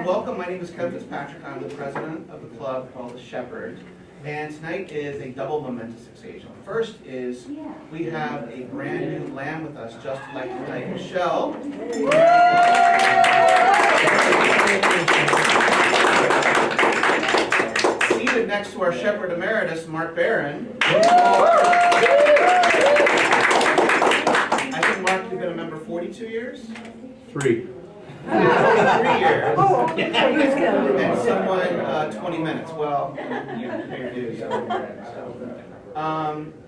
Welcome, my name is Kevin Fitzpatrick. I'm the president of the club called The Shepherd. And tonight is a double momentous occasion. First is we have a brand new lamb with us, just like tonight. Michelle. Seated next to our shepherd emeritus, Mark Barron. I think, Mark, you've been a member 42 years? 3. 3 years. And someone 20 minutes. Well, you pay your dues.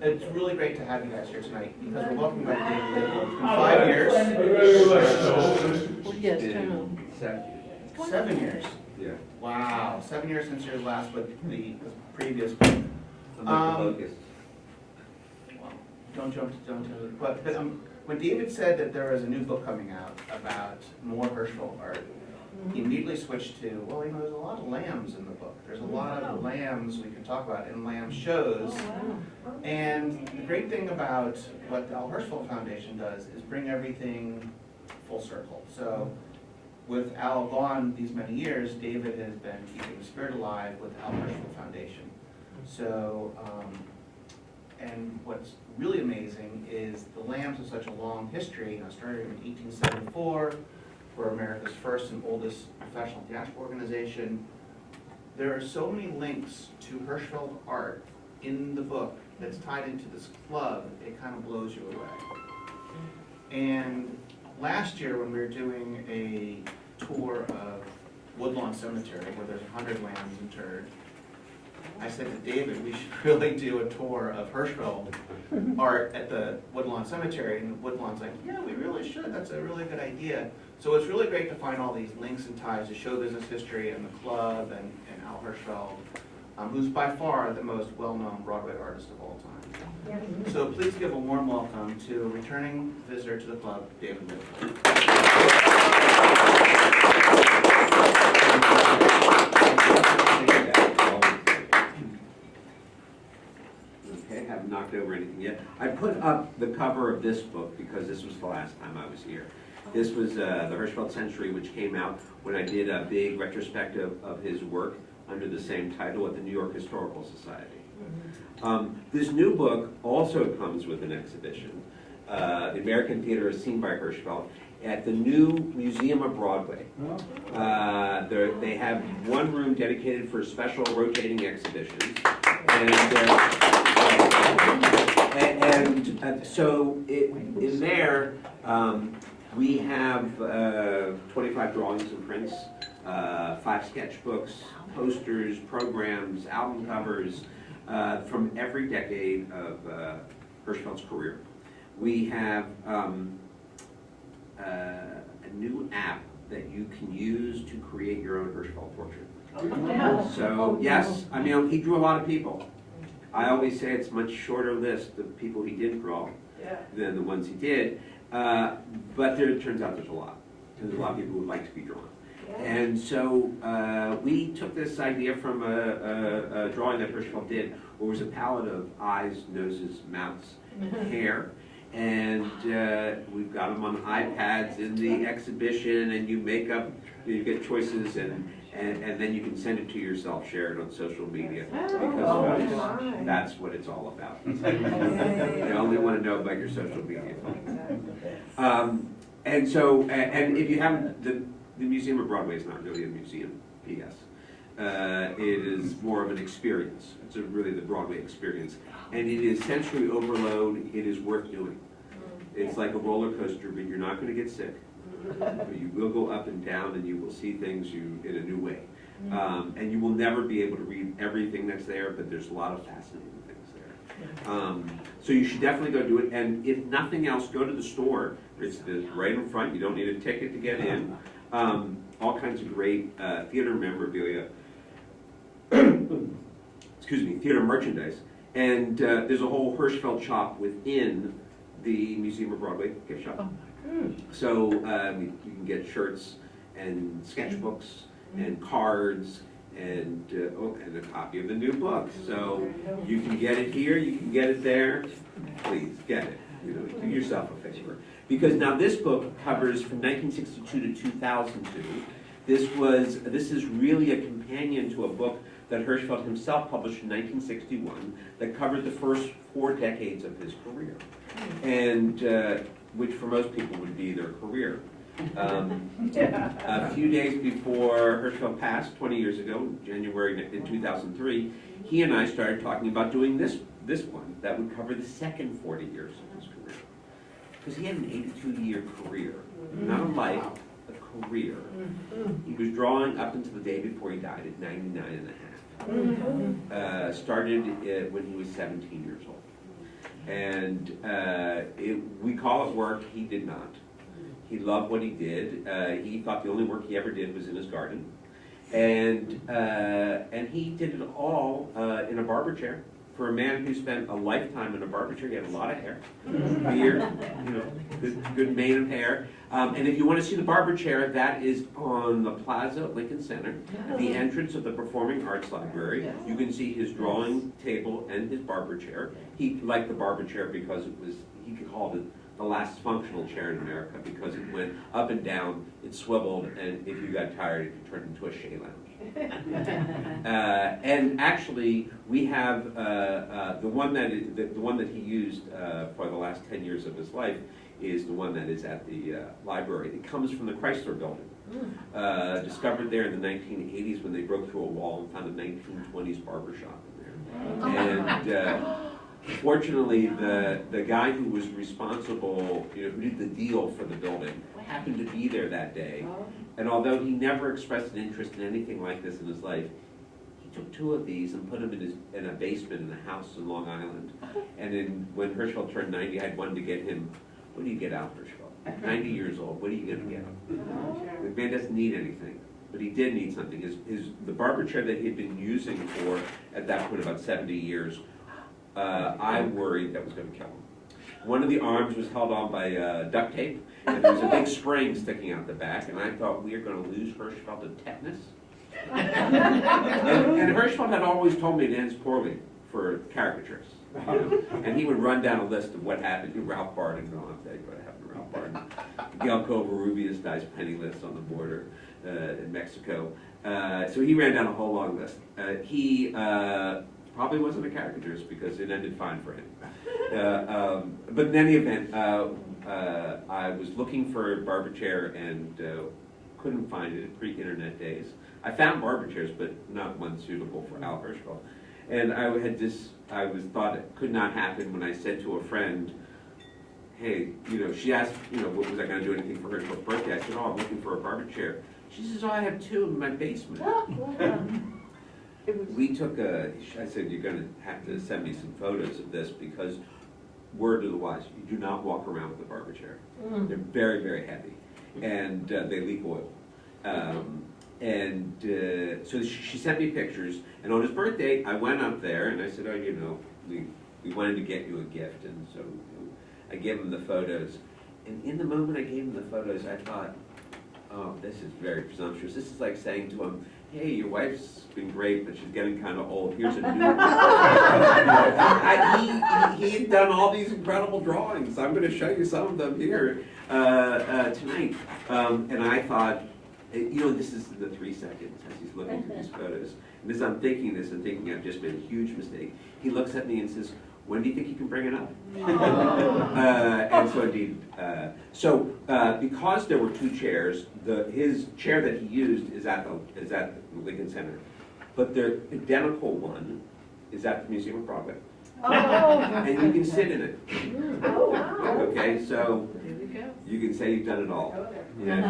It's really great to have you guys here tonight because we're welcoming back David Leopold. It's been 5 years. Yes, turn on. 7 years. Yeah. Wow, 7 years since your last book, the previous book. Don't jump. But when David said that there was a new book coming out about more Hirschfeld art, he immediately switched to, well, there's a lot of lambs in the book. There's a lot of lambs we can talk about in lamb shows. And the great thing about what the Al Hirschfeld Foundation does is bring everything full circle. So with Al gone these many years, David has been keeping the spirit alive with the Al Hirschfeld Foundation. So, and what's really amazing is the lambs have such a long history. Started in 1874. We're America's first and oldest professional theatrical organization. There are so many links to Hirschfeld art in the book that's tied into this club, it kind of blows you away. And last year when we were doing a tour of Woodlawn Cemetery, where there's 100 lambs interred, I said to David, we should really do a tour of Hirschfeld art at the Woodlawn Cemetery. And Woodlawn's like, yeah, we really should. That's a really good idea. So it's really great to find all these links and ties to show business history and the club and Al Hirschfeld, who's by far the most well-known Broadway artist of all time. So please give a warm welcome to a returning visitor to the club, David Leopold. Okay, haven't knocked over anything yet. I put up the cover of this book because this was the last time I was here. This was the Hirschfeld Century, which came out when I did a big retrospective of his work under the same title at the New York Historical Society. This new book also comes with an exhibition, The American Theater as Seen by Hirschfeld, at the new Museum of Broadway. They have one room dedicated for special rotating exhibitions. And so in there, we have 25 drawings and prints, 5 sketchbooks, posters, programs, album covers from every decade of Hirschfeld's career. We have a new app that you can use to create your own Hirschfeld portrait. So yes, he drew a lot of people. I always say it's a much shorter list of people he didn't draw than the ones he did, but it turns out there's a lot. There's a lot of people who would like to be drawn. And so we took this idea from a drawing that Hirschfeld did, where it was a palette of eyes, noses, mouths, hair. And we've got them on iPads in the exhibition, and you you get choices, and then you can send it to yourself, share it on social media, because that's what it's all about. You only want to know about your social media. And so, and if you haven't, the Museum of Broadway is not really a museum, P.S. It is more of an experience. It's really the Broadway experience. And it is sensory overload. It is worth doing. It's like a roller coaster, but you're not going to get sick. But you will go up and down, and you will see things in a new way. And you will never be able to read everything that's there, but there's a lot of fascinating things there. So you should definitely go do it. And if nothing else, go to the store. It's right in front. You don't need a ticket to get in. All kinds of great theater memorabilia. Excuse me, theater merchandise. And there's a whole Hirschfeld shop within the Museum of Broadway gift shop. So you can get shirts and sketchbooks and cards and a copy of the new book. So you can get it here, you can get it there. Please get it. Do yourself a favor. Because now this book covers from 1962 to 2002. This is really a companion to a book that Hirschfeld himself published in 1961 that covered the first 4 decades of his career, and which for most people would be their career. A few days before Hirschfeld passed, 20 years ago, January in 2003, he and I started talking about doing this one that would cover the second 40 years of his career. Because he had an 82-year career, not a life, a career. He was drawing up until the day before he died at 99 and a half. Started when he was 17 years old. And we call it work, he did not. He loved what he did. He thought the only work he ever did was in his garden. And he did it all in a barber chair. For a man who spent a lifetime in a barber chair, he had a lot of hair, beard, good mane of hair. And if you want to see the barber chair, that is on the Plaza at Lincoln Center, at the entrance of the Performing Arts Library. You can see his drawing table and his barber chair. He liked the barber chair because he called it the last functional chair in America, because it went up and down, it swiveled, and if you got tired, it could turn into a shea lounge. And actually, we have the one that he used for the last 10 years of his life is the one that is at the library. It comes from the Chrysler Building, discovered there in the 1980s when they broke through a wall and found a 1920s barber shop in there. And fortunately, the guy who was responsible, who did the deal for the building, happened to be there that day. And although he never expressed an interest in anything like this in his life, he took 2 of these and put them in a basement in a house in Long Island. And when Hirschfeld turned 90, I had one to get him. What do you get out, Hirschfeld? 90 years old. What are you going to get him? The man doesn't need anything, but he did need something. The barber chair that he had been using for, at that point, about 70 years, I worried that was going to kill him. One of the arms was held on by duct tape, and there was a big spring sticking out the back, and I thought, we are going to lose Hirschfeld to tetanus. and Hirschfeld had always told me it ends poorly for caricatures. And he would run down a list of what happened to Ralph Barton. I'll tell you what happened to Ralph Barton. Gail Covarrubias dies penniless on the border in Mexico. So he ran down a whole long list. He probably wasn't a caricaturist because it ended fine for him. But in any event, I was looking for a barber chair and couldn't find it pre-internet days. I found barber chairs, but not one suitable for Al Hirschfeld. And I thought it could not happen when I said to a friend, hey, she asked, what was I going to do anything for Hirschfeld's birthday? I said, I'm looking for a barber chair. She says, I have 2 in my basement. We took I said, you're going to have to send me some photos of this, because word to the wise, you do not walk around with a barber chair. They're very, very heavy, and they leak oil. So she sent me pictures, and on his birthday, I went up there, and I said, we wanted to get you a gift, and so I gave him the photos. And in the moment I gave him the photos, I thought, oh, this is very presumptuous. This is like saying to him, hey, your wife's been great, but she's getting kind of old. Here's a new one. He had done all these incredible drawings. I'm going to show you some of them here tonight. And I thought, this is the 3 seconds as he's looking through these photos. And as I'm thinking this, I'm thinking I've just made a huge mistake. He looks at me and says, when do you think you can bring it up? And so indeed. Because there were 2 chairs, his chair that he used is at the Lincoln Center, but the identical one is at the Museum of Broadway. And you can sit in it. Okay, so you can say you've done it all.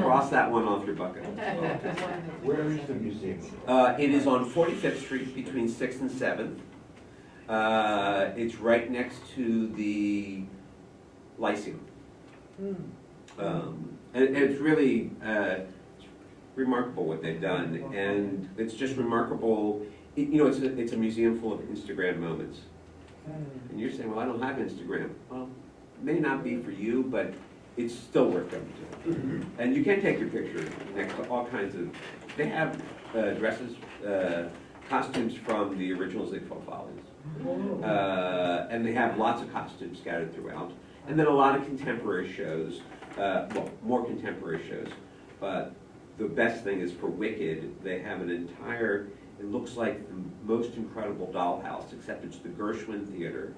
Cross that one off your bucket. Where is the museum? It is on 45th Street between 6th and 7th. It's right next to the Lyceum. And it's really remarkable what they've done, and it's just remarkable. It's a museum full of Instagram moments. And you're saying, well, I don't have Instagram. Well, it may not be for you, but it's still worth going to. And you can take your picture next to all kinds of. They have dresses, costumes from the original Ziegfeld Follies. And they have lots of costumes scattered throughout. And then a lot of contemporary shows, more contemporary shows. But the best thing is for Wicked, they have an entire, it looks like the most incredible dollhouse, except it's the Gershwin Theater.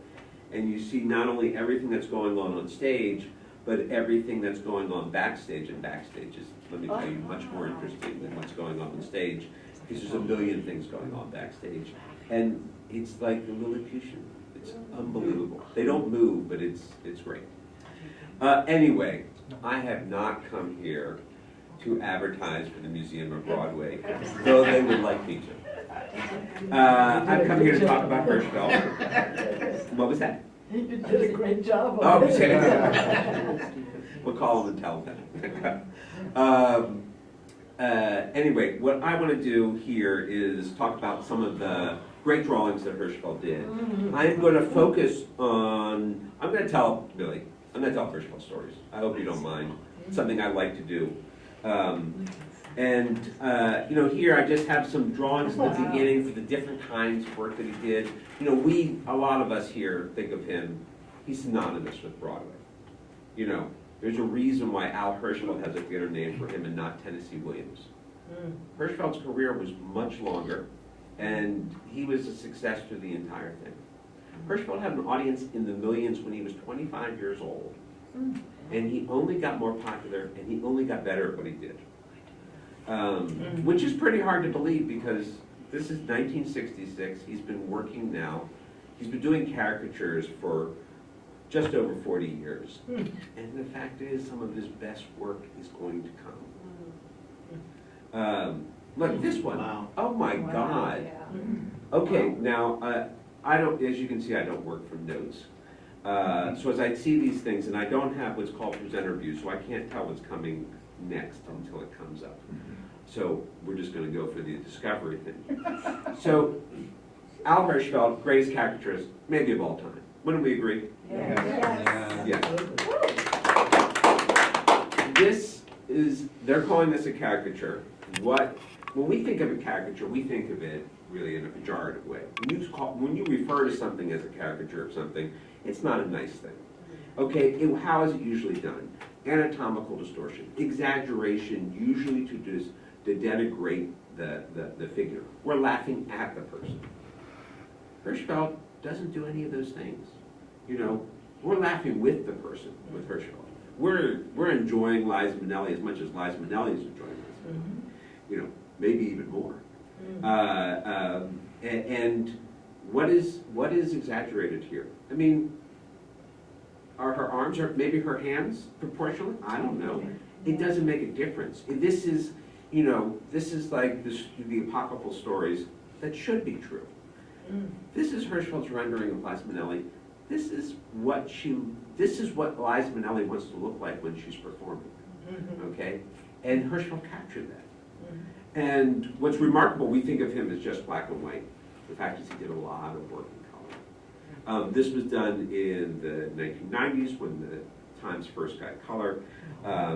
And you see not only everything that's going on stage, but everything that's going on backstage. And backstage is, let me tell you, much more interesting than what's going on stage, because there's a million things going on backstage. And it's like the Lilliputian. It's unbelievable. They don't move, but it's great. Anyway, I have not come here to advertise for the Museum of Broadway, though they would like me to. I've come here to talk about Hirschfeld. What was that? You did a great job Oh, on it. okay. We'll call them and tell them. Anyway, what I want to do here is talk about some of the great drawings that Hirschfeld did. I'm going to focus on, I'm going to tell Hirschfeld stories. I hope you don't mind. It's something I like to do. Here I just have some drawings at the beginning for the different kinds of work that he did. You know, a lot of us here think of him, he's synonymous with Broadway. You know, there's a reason why Al Hirschfeld has a theater named for him and not Tennessee Williams. Hirschfeld's career was much longer, and he was a success through the entire thing. Hirschfeld had an audience in the millions when he was 25 years old, and he only got more popular, and he only got better at what he did. Which is pretty hard to believe, because this is 1966, he's been working now, he's been doing caricatures for just over 40 years. And the fact is, some of his best work is going to come. Look, this one. Wow. Oh my God. Okay, now, I don't, as you can see, I don't work from notes. So as I see these things, and I don't have what's called presenter view, so I can't tell what's coming next until it comes up. So we're just going to go for the discovery thing. So Al Hirschfeld, greatest caricaturist, maybe of all time. Wouldn't we agree? Yeah. This is, they're calling this a caricature. When we think of a caricature, we think of it really in a pejorative way. When you refer to something as a caricature of something, it's not a nice thing. Okay, how is it usually done? Anatomical distortion, exaggeration, usually to denigrate the figure. We're laughing at the person. Hirschfeld doesn't do any of those things. You know, we're laughing with the person, with Hirschfeld. We're enjoying Liza Minnelli as much as Liza Minnelli is enjoying us. You know, maybe even more. And what is exaggerated here? I mean, are her arms or maybe her hands proportional? I don't know. It doesn't make a difference. This is, you know, this is like the apocryphal stories that should be true. This is Hirschfeld's rendering of Liza Minnelli. This is what Liza Minnelli wants to look like when she's performing. Okay? And Hirschfeld captured that. And what's remarkable, we think of him as just black and white. The fact is he did a lot of work in color. This was done in the 1990s when the Times first got color. I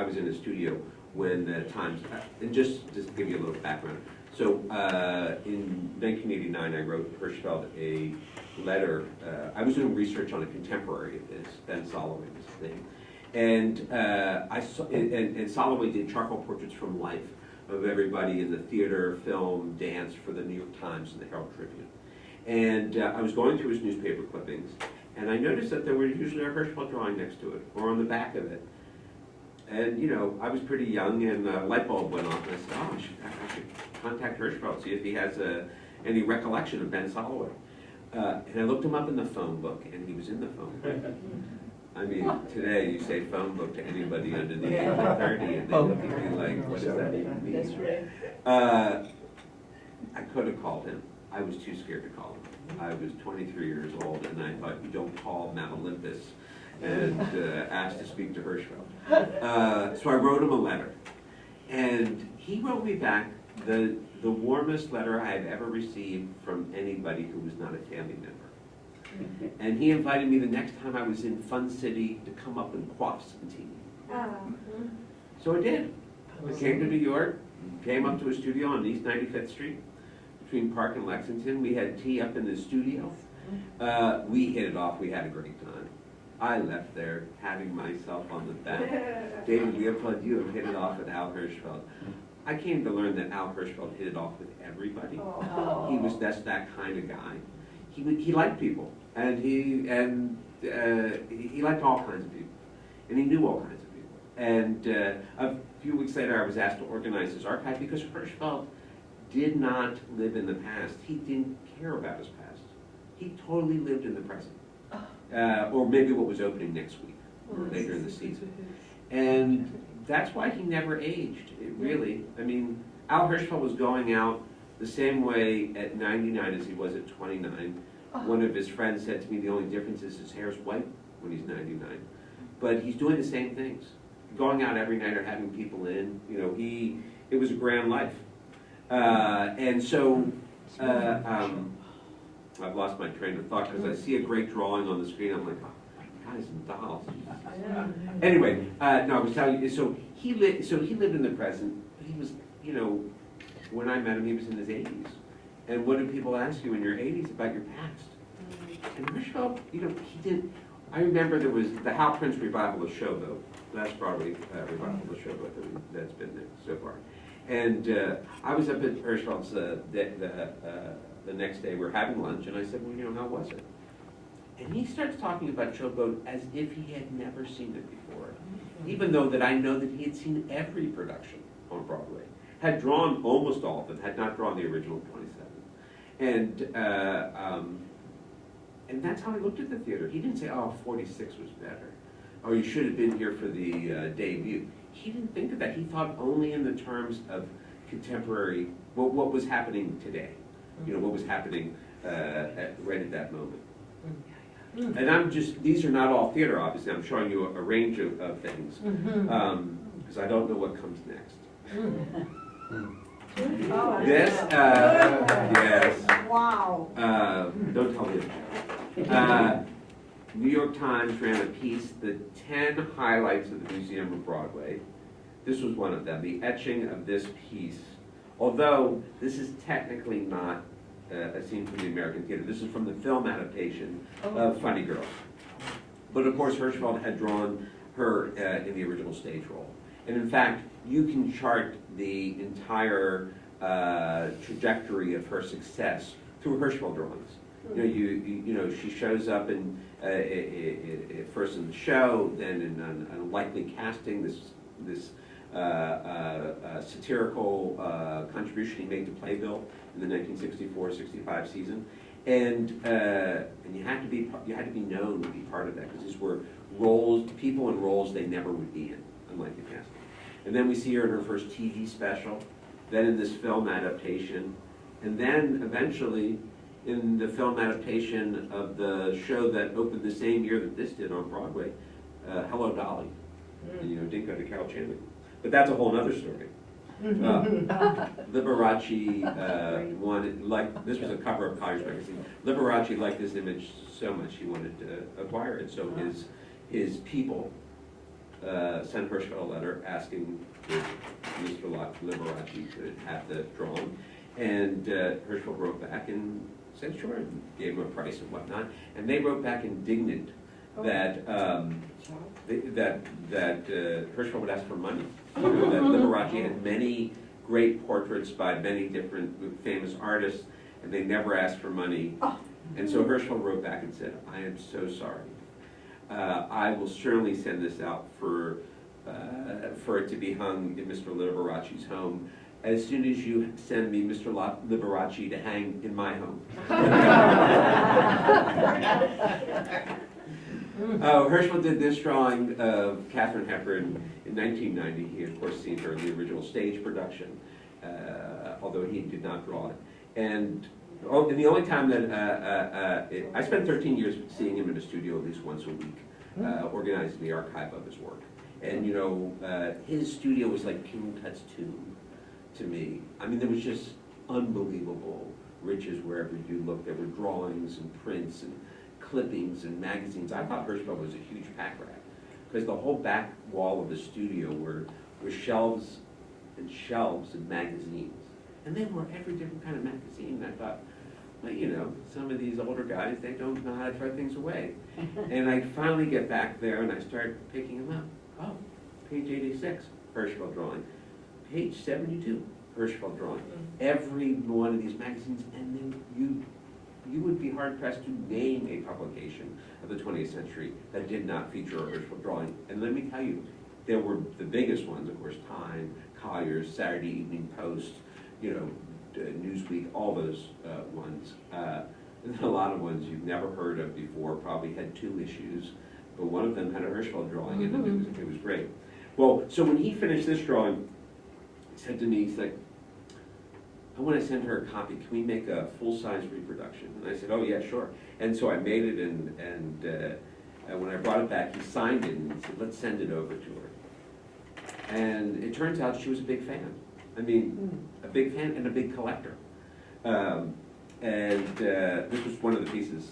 was in a studio when the Times, and just to give you a little background. So in 1989, I wrote Hirschfeld a letter. I was doing research on a contemporary of his, Ben Soloway's thing. And and Soloway did charcoal portraits from life of everybody in the theater, film, dance for the New York Times and the Herald Tribune. And I was going through his newspaper clippings, and I noticed that there was usually a Hirschfeld drawing next to it, or on the back of it. And, you know, I was pretty young, and a light bulb went off, and I said, oh, I should contact Hirschfeld, see if he has any recollection of Ben Soloway. And I looked him up in the phone book, and he was in the phone book. I mean, today you say phone book to anybody under the age of 30, and they look at me like, what does that even mean? That's right. I could have called him. I was too scared to call him. I was 23 years old, and I thought, you don't call Mount Olympus and ask to speak to Hirschfeld. So I wrote him a letter, and he wrote me back the warmest letter I have ever received from anybody who was not a family member. And he invited me the next time I was in Fun City to come up and quaff some tea. So I did. I came to New York, came up to a studio on East 95th Street, between Park and Lexington. We had tea up in the studio. We hit it off. We had a great time. I left there patting myself on the back. David Leopold, you have hit it off with Al Hirschfeld. I came to learn that Al Hirschfeld hit it off with everybody. That's that kind of guy. He liked people, and he liked all kinds of people, and he knew all kinds of people. And a few weeks later, I was asked to organize his archive because Hirschfeld did not live in the past. He didn't care about his past. He totally lived in the present, or maybe what was opening next week or later in the season. And that's why he never aged. It really, I mean, Al Hirschfeld was going out the same way at 99 as he was at 29. One of his friends said to me, the only difference is his hair's white when he's 99. But he's doing the same things. Going out every night or having people in, you know, it was a grand life. And so, I've lost my train of thought because I see a great drawing on the screen. I'm like, oh, guys and dolls. Anyway, no, I was telling you, so he lived in the present. He was, you know, when I met him, he was in his 80s. And what do people ask you in your 80s about your past? And Hirschfeld, you know, he didn't. I remember there was the Hal Prince revival of Showboat. That's Broadway revival of Showboat that's been there so far. And I was up at Hirschfeld's the next day. We're having lunch, and I said, well, you know, how was it? And he starts talking about Showboat as if he had never seen it before, even though that I know that he had seen every production on Broadway, had drawn almost all of them, had not drawn the original 27. And that's how I looked at the theater. He didn't say, oh, 46 was better. Oh, you should have been here for the debut. He didn't think of that. He thought only in the terms of contemporary, what was happening today. You know, what was happening right at that moment. And these are not all theater, obviously. I'm showing you a range of things, because I don't know what comes next. This, yes. Wow. Don't tell me. New York Times ran a piece, the 10 highlights of the Museum of Broadway. This was one of them, the etching of this piece. Although this is technically not a scene from the American theater. This is from the film adaptation of Funny Girl. But of course, Hirschfeld had drawn her in the original stage role. And in fact, you can chart the entire trajectory of her success through Hirschfeld drawings. You know, she shows up in first in the show, then in an unlikely casting, this satirical contribution he made to Playbill in the 1964-65 season, and you had to be known to be part of that, because these were roles, people in roles they never would be in, unlike the casting. And then we see her in her first TV special, then in this film adaptation, and then eventually in the film adaptation of the show that opened the same year that this did on Broadway, Hello, Dolly. And, you know, didn't go to Carol Channing. But that's a whole other story. Liberace wanted, this was a cover of Collier's magazine. Liberace liked this image so much he wanted to acquire it. So his people sent Hirschfeld a letter asking if Mr. Liberace could have the drawing. And Hirschfeld wrote back and said sure, and gave him a price and whatnot. And they wrote back indignant that Hirschfeld would ask for money. You know, that Liberace had many great portraits by many different famous artists, and they never asked for money. And so Hirschfeld wrote back and said, I am so sorry. I will certainly send this out for it to be hung in Mr. Liberace's home as soon as you send me Mr. Liberace to hang in my home. Hirschfeld did this drawing of Katharine Hepburn in 1990. He had, of course, seen her in the original stage production, although he did not draw it. And the only time that I spent 13 years seeing him in the studio at least once a week, organizing the archive of his work. And you know, his studio was like King Tut's tomb to me. I mean, there was just unbelievable riches wherever you looked. There were drawings and prints and clippings and magazines. I thought Hirschfeld was a huge pack rat, because the whole back wall of the studio were shelves and shelves of magazines. And they were every different kind of magazine. I thought, But you know, some of these older guys, they don't know how to throw things away. And I finally get back there and I start picking them up. Oh, page 86, Hirschfeld drawing. Page 72, Hirschfeld drawing. Every one of these magazines, and then you would be hard pressed to name a publication of the 20th century that did not feature a Hirschfeld drawing. And let me tell you, there were the biggest ones, of course, Time, Collier's, Saturday Evening Post, you know, Newsweek, all those ones. And a lot of ones you've never heard of before, probably had 2 issues, but one of them had a Hirschfeld drawing in it. It was great. Well, so when he finished this drawing, he said to me, he's like, I want to send her a copy. Can we make a full-size reproduction? And I said, oh yeah, sure. And so I made it, and when I brought it back, he signed it and he said, let's send it over to her. And it turns out she was a big fan. I mean, a big fan and a big collector. This was one of the pieces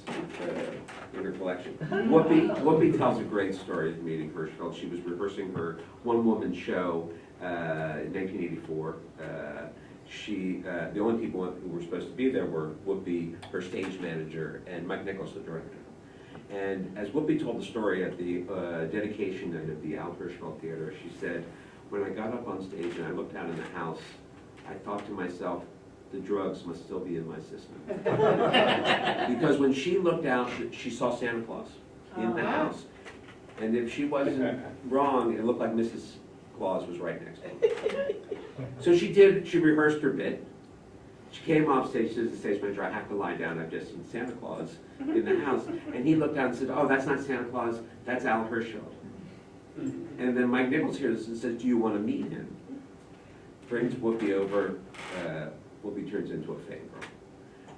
in her collection. Whoopi tells a great story of meeting Hirschfeld. She was rehearsing her one-woman show in 1984. The only people who were supposed to be there were Whoopi, her stage manager, and Mike Nichols, the director. And as Whoopi told the story at the dedication night of the Al Hirschfeld Theater, she said, when I got up on stage and I looked out in the house, I thought to myself, the drugs must still be in my system. Because when she looked out, she saw Santa Claus in the house. And if she wasn't wrong, it looked like Mrs. Claus was right next to her. So she rehearsed her bit. She came off stage, says the stage manager, I have to lie down, I've just seen Santa Claus in the house. And he looked out and said, oh, that's not Santa Claus, that's Al Hirschfeld. And then Mike Nichols hears this and says, do you want to meet him? Brings Whoopi over, Whoopi turns into a fangirl.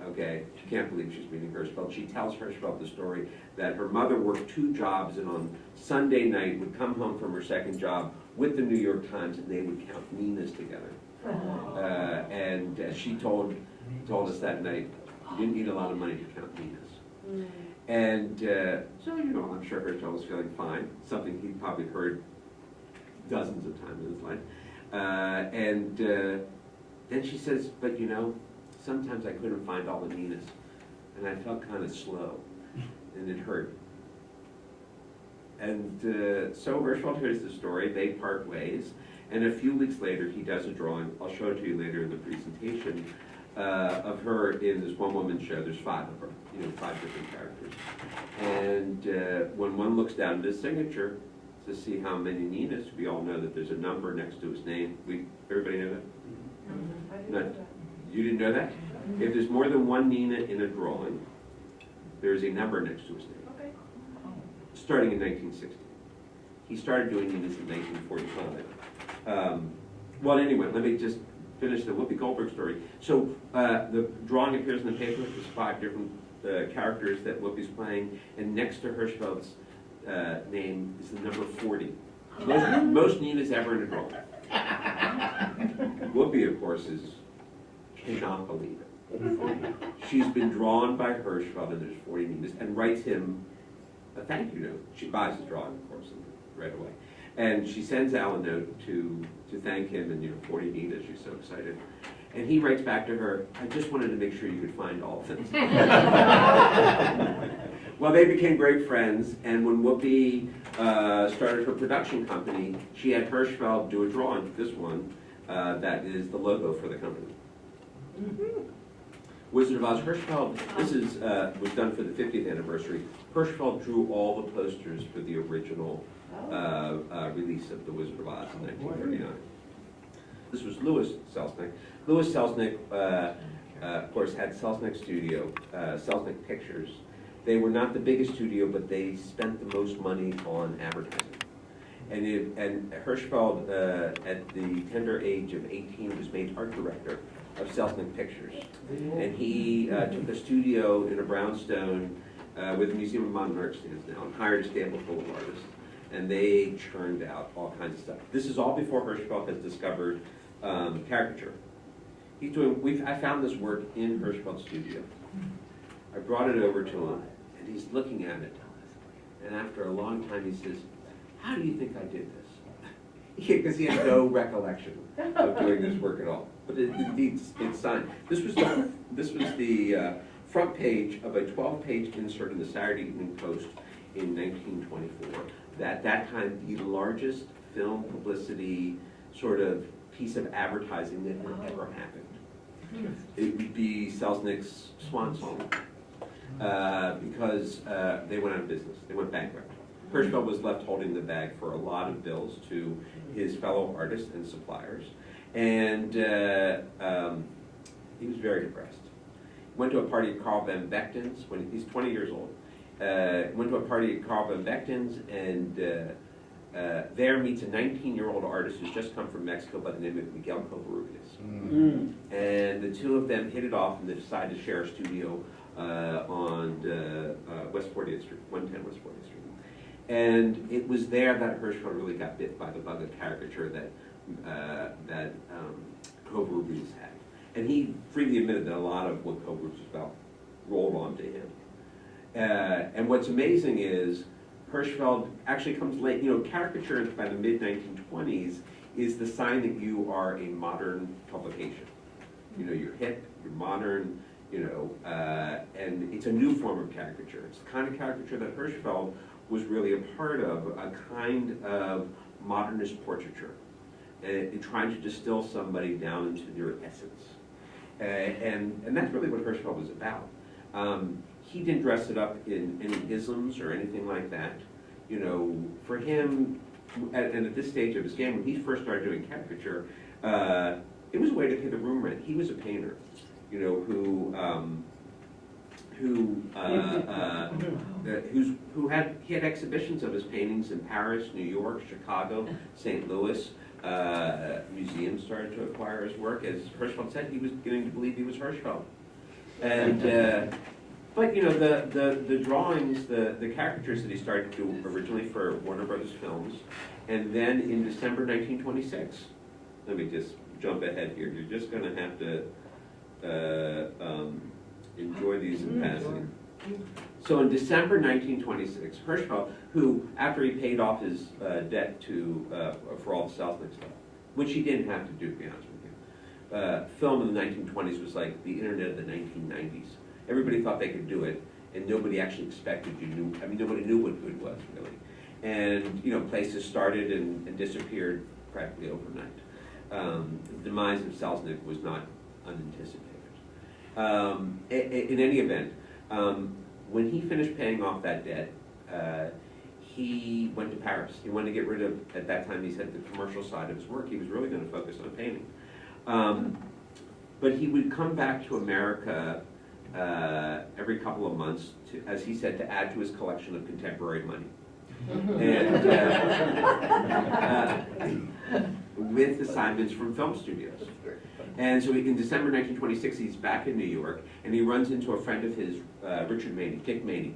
Okay, she can't believe she's meeting Hirschfeld. She tells Hirschfeld the story that her mother worked 2 jobs and on Sunday night would come home from her second job with the New York Times and they would count Ninas together. She told us that night, you didn't need a lot of money to count Ninas. And so, you know, I'm sure Hirschfeld was feeling fine, something he'd probably heard dozens of times in his life. Then she says, but you know, sometimes I couldn't find all the Ninas, and I felt kind of slow, and it hurt. And so Hirschfeld hears the story, they part ways, and a few weeks later he does a drawing, I'll show it to you later in the presentation, of her in this one-woman show. There's 5 of her, you know, 5 different characters. And when one looks down at his signature to see how many Ninas, we all know that there's a number next to his name. Everybody know that? No, you didn't know that? If there's more than 1 Nina in a drawing, there's a number next to his name. Okay. Starting in 1960. He started doing Ninas in 1945. Well, anyway, let me just finish the Whoopi Goldberg story. So the drawing appears in the paper. There's 5 different characters that Whoopi's playing, and next to Hirschfeld's name is the number 40. Most Ninas ever in a drawing. Whoopi, of course, cannot believe it. She's been drawn by Hirschfeld, and there's 40 Ninas, and writes him a thank you note. She buys the drawing, of course, right away. And she sends Al a note to thank him, and 40 Ninas, she's so excited. And he writes back to her, I just wanted to make sure you could find all of them. Well, they became great friends, and when Whoopi started her production company, she had Hirschfeld do a drawing, this one, that is the logo for the company. Wizard of Oz, Hirschfeld, this was done for the 50th anniversary. Hirschfeld drew all the posters for the original release of The Wizard of Oz in 1939. This was Louis Selznick. Louis Selznick, of course, had Selznick Studio, Selznick Pictures. They were not the biggest studio, but they spent the most money on advertising. And Hirschfeld, at the tender age of 18, was made art director of Selznick Pictures. And he took a studio in a brownstone where the Museum of Modern Art stands now, and hired a stable full of artists. And they churned out all kinds of stuff. This is all before Hirschfeld has discovered caricature. I found this work in Hirschfeld's studio. I brought it over to him, and he's looking at it. And after a long time, he says, how do you think I did this? Because he had no recollection of doing this work at all. But indeed, it's signed. This was the front page of a 12-page insert in the Saturday Evening Post in 1924. That time, the largest film publicity sort of piece of advertising that had ever happened. It would be Selznick's swan song, because they went out of business. They went bankrupt. Hirschfeld was left holding the bag for a lot of bills to his fellow artists and suppliers, and he was very depressed. Went to a party at Carl Van Bechten's when he's 20 years old. Went to a party at Carl Van Bechten's, and there meets a 19-year-old artist who's just come from Mexico by the name of Miguel Covarrubias. And the two of them hit it off, and they decided to share a studio on West 40th Street, 110 West 40th Street. And it was there that Hirschfeld really got bit by the bug of caricature that Covarrubias had. And he freely admitted that a lot of what Covarrubias was about rolled onto him. And what's amazing is Hirschfeld actually comes late. You know, caricature by the mid-1920s is the sign that you are a modern publication. You know, you're hip, you're modern, you know, and it's a new form of caricature. It's the kind of caricature that Hirschfeld was really a part of, a kind of modernist portraiture, and trying to distill somebody down into their essence. And that's really what Hirschfeld was about. He didn't dress it up in any isms or anything like that. You know, for him, and at this stage of his game, when he first started doing caricature, it was a way to pay the room rent. He was a painter, you know, who had exhibitions of his paintings in Paris, New York, Chicago, St. Louis. Museums started to acquire his work. As Hirschfeld said, he was beginning to believe he was Hirschfeld. And but you know, the drawings, the caricatures that he started to do originally for Warner Brothers Films, and then in December 1926, let me just jump ahead here. You're just going to have to enjoy these in passing. So in December 1926, Hirschfeld, who, after he paid off his debt for all the Selznick stuff, which he didn't have to do, to be honest with you, film in the 1920s was like the internet of the 1990s. Everybody thought they could do it, and nobody actually expected nobody knew what good was, really. And, you know, places started and disappeared practically overnight. The demise of Selznick was not unanticipated. In any event, when he finished paying off that debt, he went to Paris. He wanted to get rid of, at that time, he said, the commercial side of his work. He was really going to focus on painting. But he would come back to America every couple of months, as he said, to add to his collection of contemporary money. And with assignments from film studios. And so in December 1926, he's back in New York, and he runs into a friend of his, Richard Maney, Dick Maney,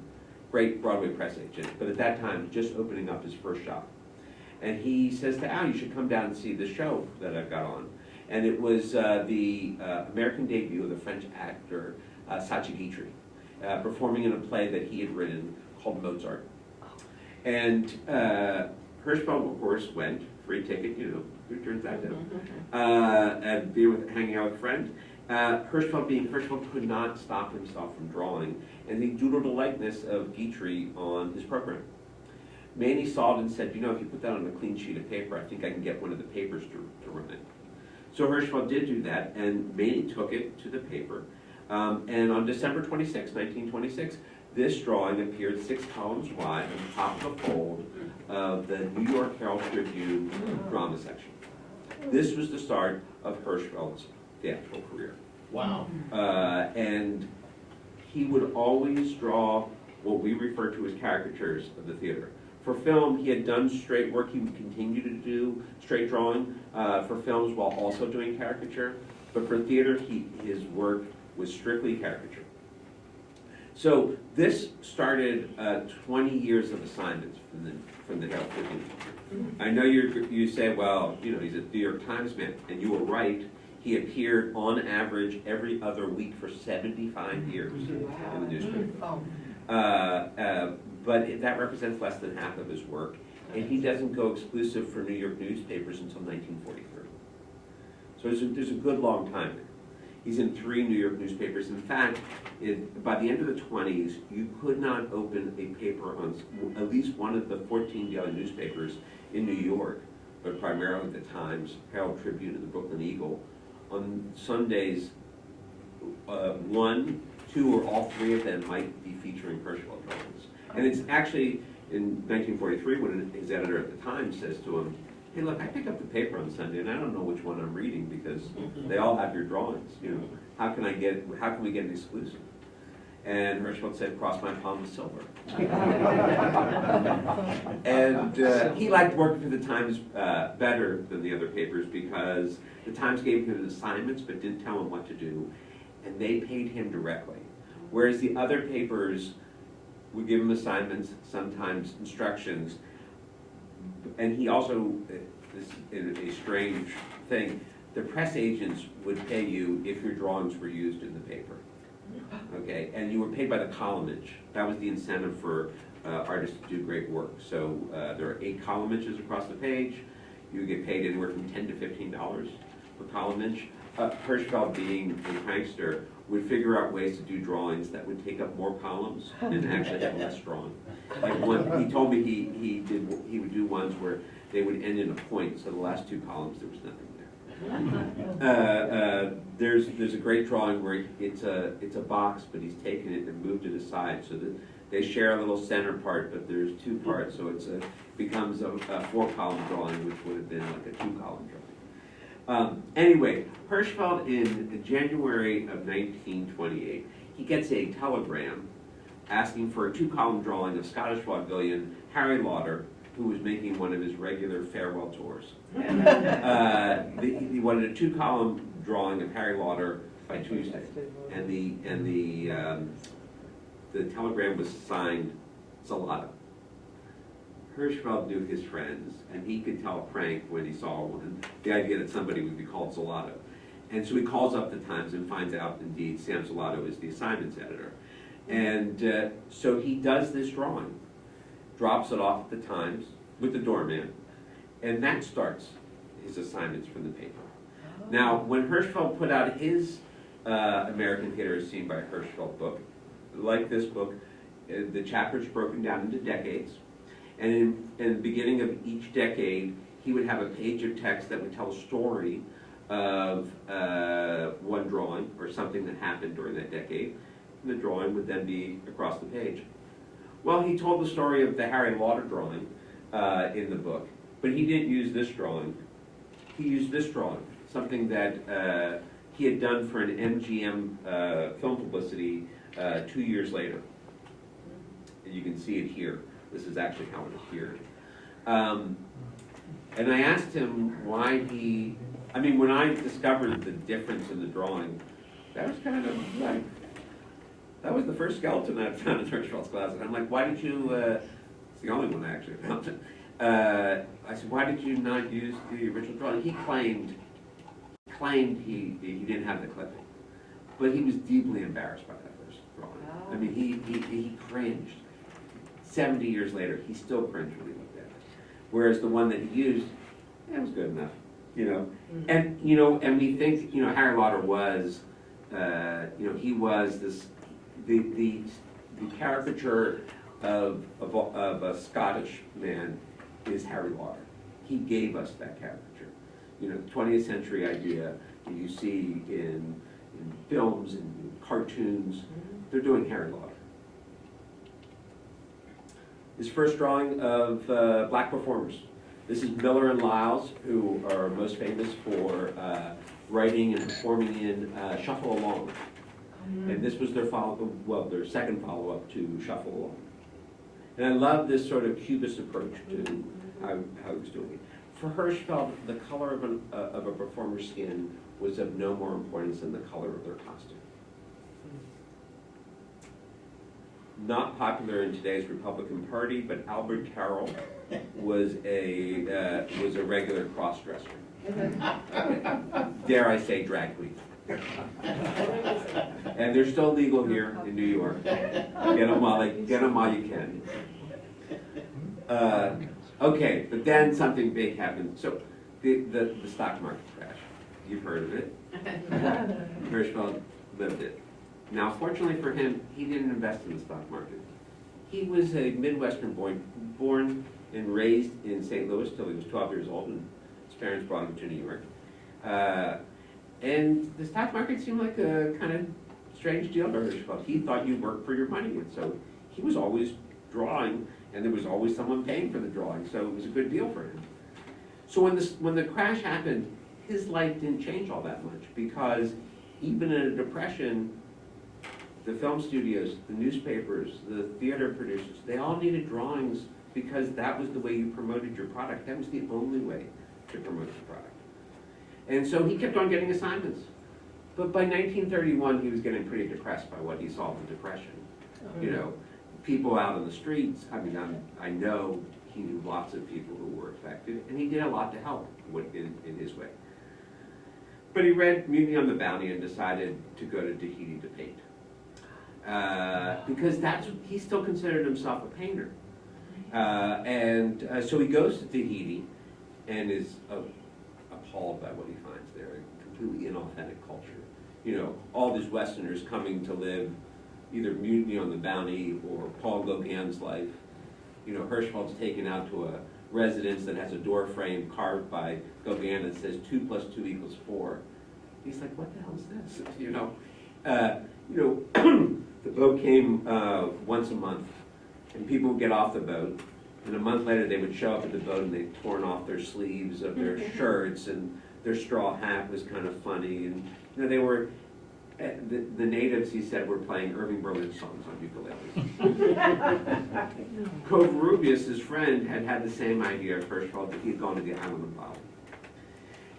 great Broadway press agent, but at that time, just opening up his first shop. And he says to Al, you should come down and see the show that I've got on. And it was the American debut of the French actor Sacha Guitry, performing in a play that he had written called Mozart. And Hirschfeld, of course, went, free ticket, you know, who turns that down? And hanging out with a friend. Hirschfeld could not stop himself from drawing, and he doodled a likeness of Guitry on his program. Maney saw it and said, you know, if you put that on a clean sheet of paper, I think I can get one of the papers to run it. So Hirschfeld did do that, and Maney took it to the paper. And on December 26, 1926, this drawing appeared 6 columns wide on top of the fold of the New York Herald Tribune drama section. This was the start of Hirschfeld's theatrical career. Wow. And he would always draw what we refer to as caricatures of the theater. For film, he had done straight work. He would continue to do straight drawing for films while also doing caricature. But for theater, his work was strictly caricature. So this started 20 years of assignments from the Herald Tribune. I know you say, well, you know, he's a New York Times man, and you were right. He appeared on average every other week for 75 years in the newspaper. But that represents less than half of his work, and he doesn't go exclusive for New York newspapers until 1943. So there's a good long time there. He's in 3 New York newspapers. In fact, by the end of the 20s, you could not open a paper on at least one of the 14 daily newspapers in New York, but primarily the Times, Herald Tribune, and the Brooklyn Eagle. On Sundays, 1, 2, or all 3 of them might be featuring Hirschfeld drawings. And it's actually in 1943 when his editor at the time says to him, "Hey, look, I pick up the paper on Sunday and I don't know which one I'm reading because they all have your drawings. You know, how can we get an exclusive?" And Hirschfeld said, "Cross my palm with silver." And he liked working for the Times better than the other papers because the Times gave him assignments but didn't tell him what to do, and they paid him directly. Whereas the other papers would give him assignments, sometimes instructions, and he also, this is a strange thing, the press agents would pay you if your drawings were used in the paper. Okay, and you were paid by the column inch. That was the incentive for artists to do great work. So there are 8 column inches across the page. You get paid anywhere from $10 to $15 per column inch. Hirschfeld, being a prankster, would figure out ways to do drawings that would take up more columns and actually have less drawing. Like he told me he would do ones where they would end in a point, so the last 2 columns there was nothing there. There's a great drawing where it's a box, but he's taken it and moved it aside so that they share a little center part, but there's 2 parts, so becomes a 4-column drawing, which would have been like a 2-column drawing. Anyway, Hirschfeld in January of 1928, he gets a telegram asking for a 2-column drawing of Scottish vaudevillian Harry Lauder, who was making one of his regular farewell tours. He wanted a 2-column drawing of Harry Lauder by Tuesday, and the telegram was signed Zalato. Hirschfeld knew his friends, and he could tell a prank when he saw one, the idea that somebody would be called Zalato. And so he calls up the Times and finds out, indeed, Sam Zalato is the assignments editor. And so he does this drawing, drops it off at the Times with the doorman, and that starts his assignments from the paper. Now, when Hirschfeld put out his American Theater as Seen by Hirschfeld book, like this book, the chapters broken down into decades. And in the beginning of each decade, he would have a page of text that would tell a story of one drawing or something that happened during that decade. And the drawing would then be across the page. Well, he told the story of the Harry Lauder drawing in the book, but he didn't use this drawing. He used this drawing, something that he had done for an MGM film publicity 2 years later. And you can see it here. This is actually how it appeared. And I asked him why when I discovered the difference in the drawing, that was kind of like, that was the first skeleton I found in Hirschfeld's closet. I'm like, why did you, it's the only one I actually found. I said, why did you not use the original drawing? He claimed he didn't have the clipping, but he was deeply embarrassed by that first drawing. I mean, he cringed. 70 years later, he still cringed when he looked at it. Whereas the one that he used, it was good enough, And and we think, Harry Lauder was, he was this the caricature of a Scottish man is Harry Lauder. He gave us that caricature. The 20th century idea that you see in films and cartoons, they're doing Harry Lauder. His first drawing of black performers. This is Miller and Lyles, who are most famous for writing and performing in Shuffle Along. And this was their second follow-up to Shuffle Along. And I love this sort of cubist approach to how he was doing it. For Hirschfeld, the color of a performer's skin was of no more importance than the color of their costume. Not popular in today's Republican Party, but Albert Carroll was a regular cross-dresser. Dare I say, drag queen. And they're still legal here in New York. Get them while you can. Okay, but then something big happened. So the stock market crash. you've heard of it. Hirschfeld lived it. Now, fortunately for him, he didn't invest in the stock market. He was a Midwestern boy, born and raised in St. Louis till he was 12 years old, and his parents brought him to New York. And the stock market seemed like a kind of strange deal to Hirschfeld. He thought you worked for your money, and so he was always drawing, and there was always someone paying for the drawing, so it was a good deal for him. So when the crash happened, his life didn't change all that much, because even in a depression, the film studios, the newspapers, the theater producers, they all needed drawings because that was the way you promoted your product. That was the only way to promote the product. And so he kept on getting assignments. But by 1931, he was getting pretty depressed by what he saw in the Depression. You know, people out on the streets. I mean, I know he knew lots of people who were affected, and he did a lot to help in his way. But he read Mutiny on the Bounty and decided to go to Tahiti to paint. Because he still considered himself a painter. So he goes to Tahiti and is appalled by what he finds there, a completely inauthentic culture. You know, all these Westerners coming to live either Mutiny on the Bounty or Paul Gauguin's life. You know, Hirschfeld's taken out to a residence that has a door frame carved by Gauguin that says 2 + 2 = 4. He's like, what the hell is this? You know, the boat came once a month, and people would get off the boat, and a month later they would show up at the boat and they'd torn off their sleeves of their shirts, and their straw hat was kind of funny, and you know, they were, the natives, he said, were playing Irving Berlin songs on ukuleles. Covarrubias, his friend, had the same idea of Hirschfeld, that he had gone to the island of Bali.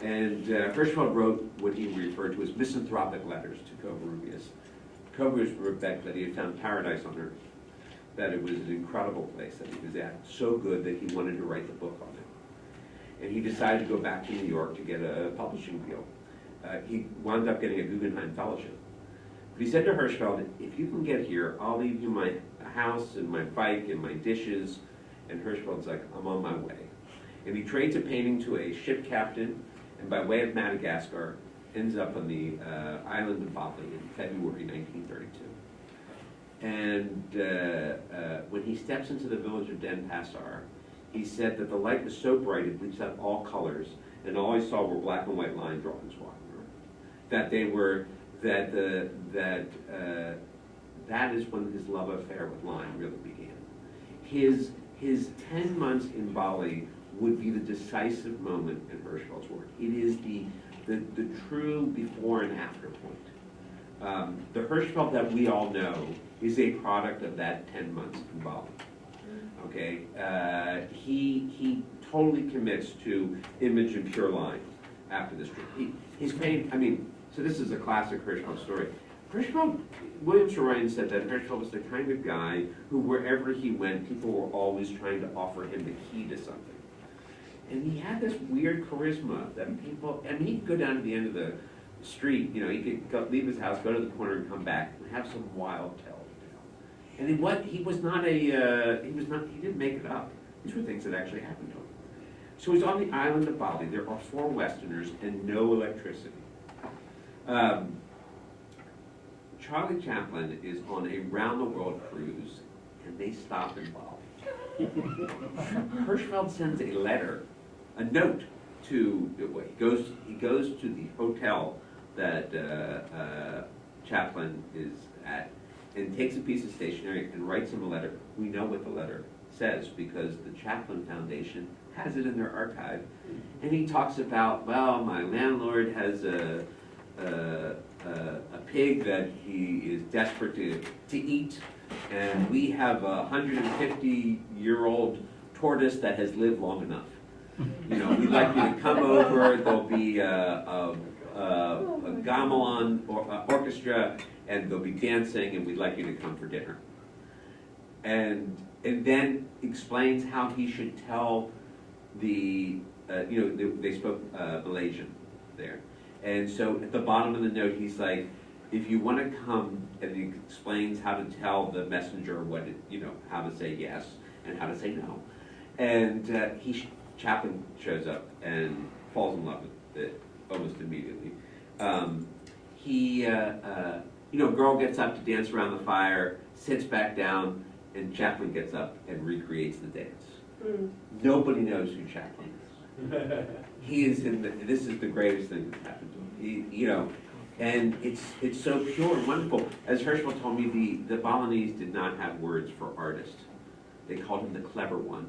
And Hirschfeld wrote what he referred to as misanthropic letters to Covarrubias. Covarrubias wrote back that he had found paradise on earth, that it was an incredible place that he was at, so good that he wanted to write the book on it. And he decided to go back to New York to get a publishing deal. He wound up getting a Guggenheim Fellowship. But he said to Hirschfeld, if you can get here, I'll leave you my house and my bike and my dishes. And Hirschfeld's like, I'm on my way. And he trades a painting to a ship captain, and by way of Madagascar, ends up on the island of Bali in February 1932. And when he steps into the village of Denpasar, he said that the light was so bright it bleached out all colors, and all he saw were black and white line drawings walking around. That they were that is when his love affair with line really began. His 10 months in Bali would be the decisive moment in Hirschfeld's work. It is the true before and after point. The Hirschfeld that we all know is a product of that 10 months in Bali. Okay, he totally commits to image and pure line after this trip. His pain, so this is a classic Hirschfeld story. William Saroyan said that Hirschfeld was the kind of guy who, wherever he went, people were always trying to offer him the key to something. And he had this weird charisma that people, he'd go down to the end of the street, you know, he could leave his house, go to the corner and come back and have some wild tale. And he didn't make it up. These were things that actually happened to him. So he's on the island of Bali. There are 4 Westerners and no electricity. Charlie Chaplin is on a round-the-world cruise, and they stop in Bali. Hirschfeld sends a letter, a note to, he goes to the hotel that Chaplin is at, and takes a piece of stationery and writes him a letter. We know what the letter says because the Chaplin Foundation has it in their archive. And he talks about, well, my landlord has a pig that he is desperate to eat, and we have a 150-year-old tortoise that has lived long enough. You know, we'd like you to come over. There'll be a gamelan orchestra, and they'll be dancing, and we'd like you to come for dinner. And then explains how he should tell they spoke Malaysian there. And so at the bottom of the note, he's like, if you want to come, and he explains how to tell the messenger how to say yes and how to say no. And Chaplin shows up and falls in love with almost immediately. Girl gets up to dance around the fire, sits back down, and Chaplin gets up and recreates the dance. Nobody knows who Chaplin is. He is this is the greatest thing that's happened to him. And it's so pure and wonderful. As Hirschfeld told me, the Balinese did not have words for artist. They called him the clever one,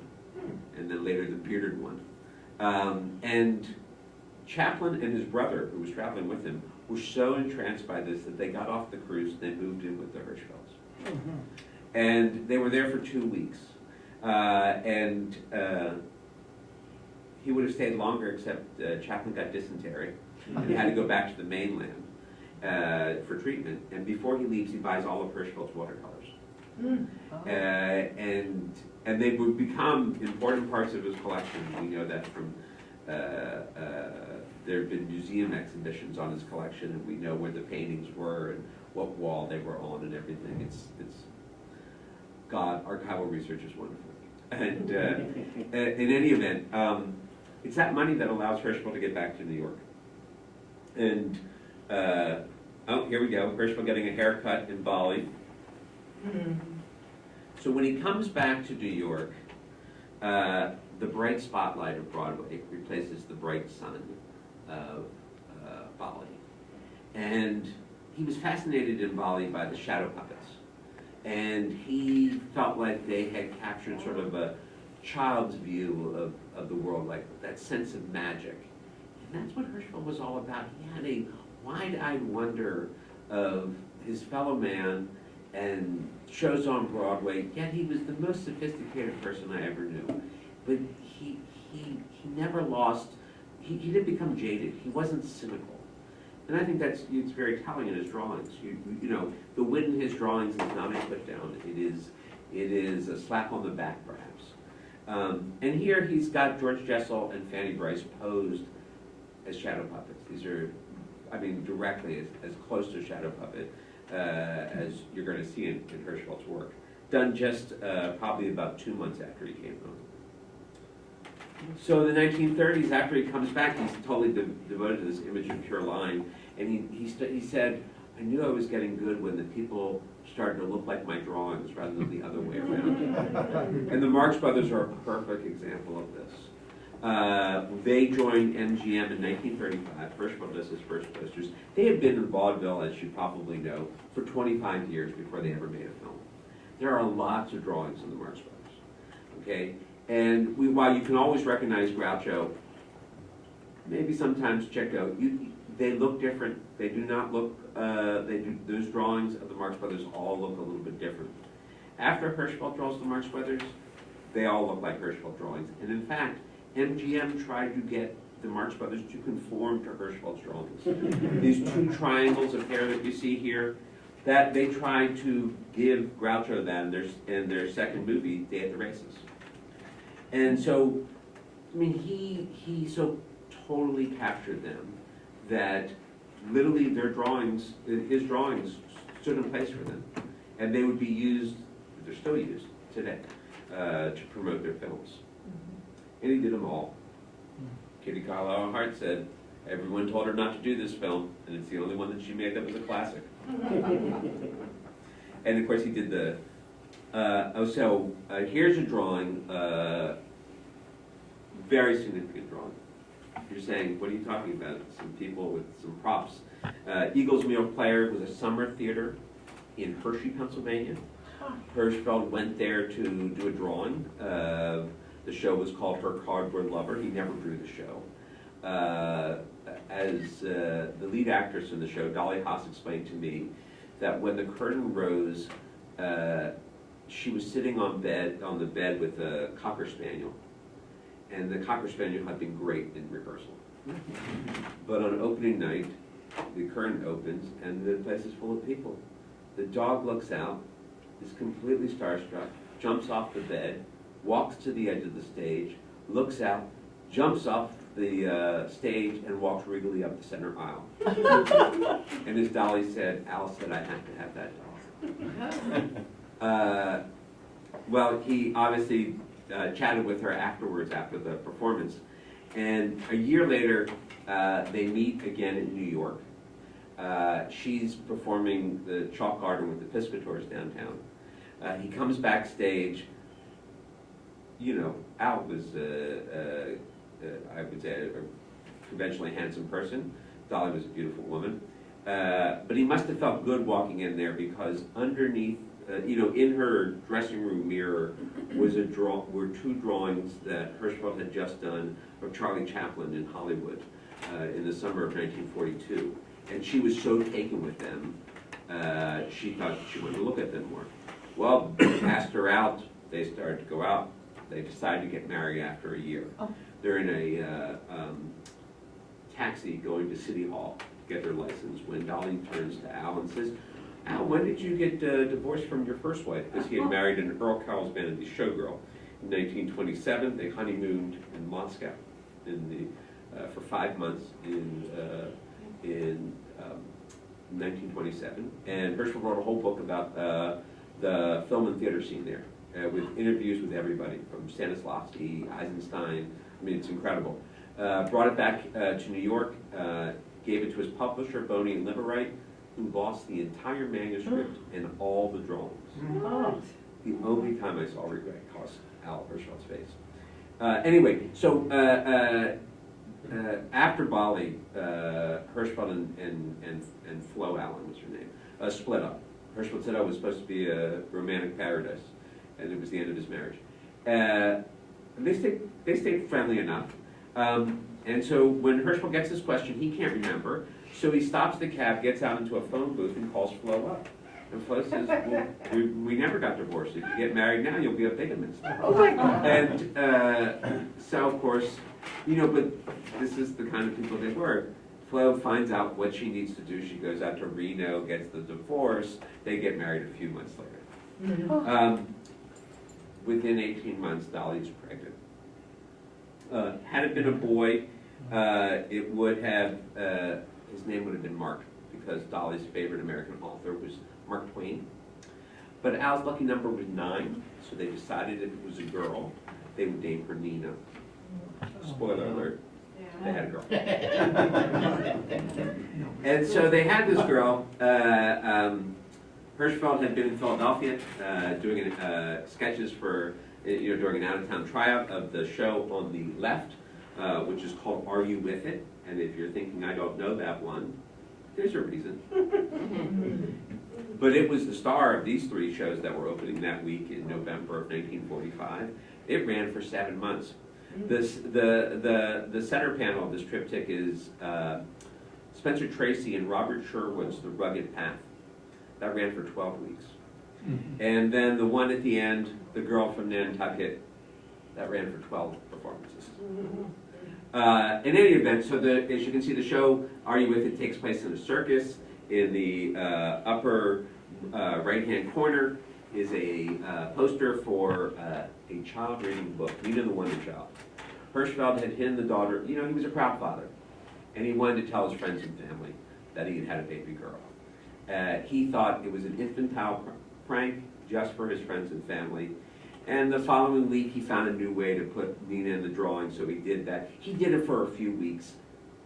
and then later the bearded one. And Chaplin and his brother, who was traveling with him, were so entranced by this that they got off the cruise and they moved in with the Hirschfelds. And they were there for 2 weeks. He would have stayed longer, except Chaplin got dysentery and he had to go back to the mainland for treatment. And before he leaves, he buys all of Hirschfeld's watercolors. And they would become important parts of his collection. We know that from there have been museum exhibitions on his collection, and we know where the paintings were and what wall they were on and everything. It's God, archival research is wonderful. And in any event, it's that money that allows Hirschfeld to get back to New York. And here we go, Hirschfeld getting a haircut in Bali. So when he comes back to New York, the bright spotlight of Broadway replaces the bright sun of Bali. And he was fascinated in Bali by the shadow puppets. And he felt like they had captured sort of a child's view of the world, like that sense of magic. And that's what Hirschfeld was all about. He had a wide-eyed wonder of his fellow man and shows on Broadway, yet he was the most sophisticated person I ever knew. But he never lost, he didn't become jaded. He wasn't cynical. And I think it's very telling in his drawings. The wit in his drawings is not a put down. It is a slap on the back, perhaps. And here he's got George Jessel and Fanny Brice posed as shadow puppets. These are, directly as close to shadow puppet as you're going to see in Hirschfeld's work. Done just probably about 2 months after he came home. So in the 1930s, after he comes back, he's totally devoted to this image of pure line. And he said, I knew I was getting good when the people started to look like my drawings rather than the other way around. And the Marx Brothers are a perfect example of this. They joined MGM in 1935. Hirschfeld does his first posters. They had been in vaudeville, as you probably know, for 25 years before they ever made a film. There are lots of drawings in the Marx Brothers. Okay? And while you can always recognize Groucho, maybe sometimes Chico, they look different. They do not look, those drawings of the Marx Brothers all look a little bit different. After Hirschfeld draws the Marx Brothers, they all look like Hirschfeld drawings. And in fact, MGM tried to get the Marx Brothers to conform to Hirschfeld's drawings. These 2 triangles of hair that you see here, that they tried to give Groucho them in their second movie, Day at the Races. And so, he so totally captured them that literally his drawings stood in place for them. And they would be used, they're still used today, to promote their films. And he did them all. Kitty Carlisle Hart said, everyone told her not to do this film, and it's the only one that she made that was a classic. And of course he did the, here's a drawing, very significant drawing. You're saying, what are you talking about? Some people with some props. Eagles Meal Player was a summer theater in Hershey, Pennsylvania. Hirschfeld went there to do a drawing. The show was called Her Cardboard Lover. He never drew the show. As the lead actress in the show, Dolly Haas, explained to me that when the curtain rose, she was sitting on the bed with a Cocker Spaniel. And the Cocker Spaniel had been great in rehearsal. But on opening night, the curtain opens and the place is full of people. The dog looks out, is completely starstruck, jumps off the bed, walks to the edge of the stage, looks out, jumps off the stage, and walks regally up the center aisle. And as Dolly said, Al said, I have to have that dog. Well, he obviously chatted with her afterwards, after the performance. And a year later, They meet again in New York. She's performing the Chalk Garden with the Piscators downtown. He comes backstage. You know, Al was, I would say, a conventionally handsome person. Dolly was a beautiful woman. But he must have felt good walking in there because underneath, in her dressing room mirror were two drawings that Hirschfeld had just done of Charlie Chaplin in Hollywood in the summer of 1942. And she was so taken with them, she thought she wanted to look at them more. Well, asked her out, they started to go out. They decided to get married after a year. Oh. They're in a taxi going to City Hall to get their license when Dolly turns to Al and says, Al, when did you get divorced from your first wife? Because he had married an Earl Carlsbad showgirl. In 1927, they honeymooned in Moscow for 5 months in 1927. And Hirschfeld wrote a whole book about the film and theater scene there, with interviews with everybody, from Stanislavski, Eisenstein. I mean, it's incredible. Brought it back to New York, gave it to his publisher, Boney and Liverite, who lost the entire manuscript and all the drawings. Oh. The only time I saw regret cross Al Hirschfeld's face. Anyway, so after Bali, Hirschfeld and Flo Allen was her name, split up. Hirschfeld said, "Oh, it was supposed to be a romantic paradise," and it was the end of his marriage. And they stayed friendly enough. And so when Hirschfeld gets this question, he can't remember. So he stops the cab, gets out into a phone booth, and calls Flo up. And Flo says, "Well, we never got divorced. If you get married now, you'll be a bigamist." Oh my God. And so, of course, but this is the kind of people they were. Flo finds out what she needs to do. She goes out to Reno, gets the divorce. They get married a few months later. Within 18 months, Dolly's pregnant. Had it been a boy, it would have, his name would have been Mark, because Dolly's favorite American author was Mark Twain. But Al's lucky number was 9, so they decided if it was a girl, they would name her Nina. Spoiler alert, they had a girl. And so they had this girl. Hirschfeld had been in Philadelphia doing sketches for, during an out-of-town tryout of the show on the left, which is called Are You With It? And if you're thinking, I don't know that one, there's a reason. But it was the star of these 3 shows that were opening that week in November of 1945. It ran for 7 months. The center panel of this triptych is Spencer Tracy and Robert Sherwood's The Rugged Path. That ran for 12 weeks. And then the one at the end, The Girl from Nantucket, that ran for 12 performances. In any event, so as you can see, the show Are You With It takes place in a circus. In the upper right-hand corner is a poster for a child reading a book, Nina the Wonder Child. Hirschfeld had hidden the daughter, he was a proud father, and he wanted to tell his friends and family that he had had a baby girl. He thought it was an infantile prank just for his friends and family. And the following week, he found a new way to put Nina in the drawing, so he did that. He did it for a few weeks,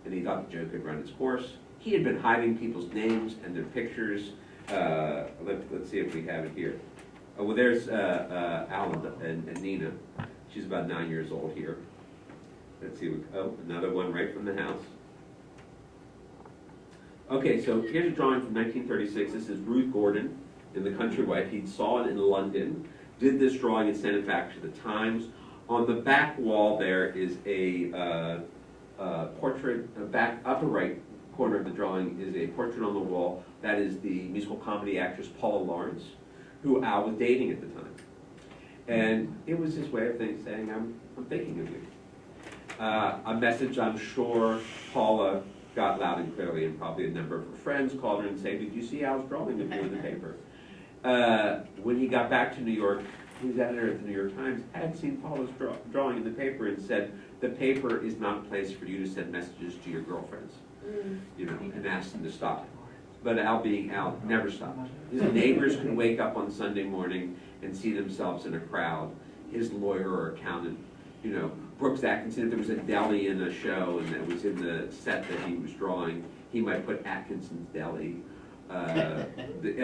and he thought the joke had run its course. He had been hiding people's names and their pictures. Let's see if we have it here. Oh, well, there's Al and Nina. She's about 9 years old here. Let's see. Another one right from the house. Okay, so here's a drawing from 1936. This is Ruth Gordon in The Country Wife. He saw it in London, did this drawing and sent it back to the Times. On the back wall there is a portrait, back upper right corner of the drawing is a portrait on the wall. That is the musical comedy actress Paula Lawrence, who Al was dating at the time. And it was his way of saying, I'm thinking of you. A message I'm sure Paula got loud and clearly, and probably a number of her friends called her and said, "Did you see Al's drawing of you in the paper?" When he got back to New York, his editor at the New York Times had seen Paula's drawing in the paper and said, "The paper is not a place for you to send messages to your girlfriends," and asked them to stop. But Al, being Al, never stopped. His neighbors could wake up on Sunday morning and see themselves in a crowd. His lawyer or accountant, Brooks Atkinson, if there was a deli in a show and that was in the set that he was drawing, he might put Atkinson's Deli. I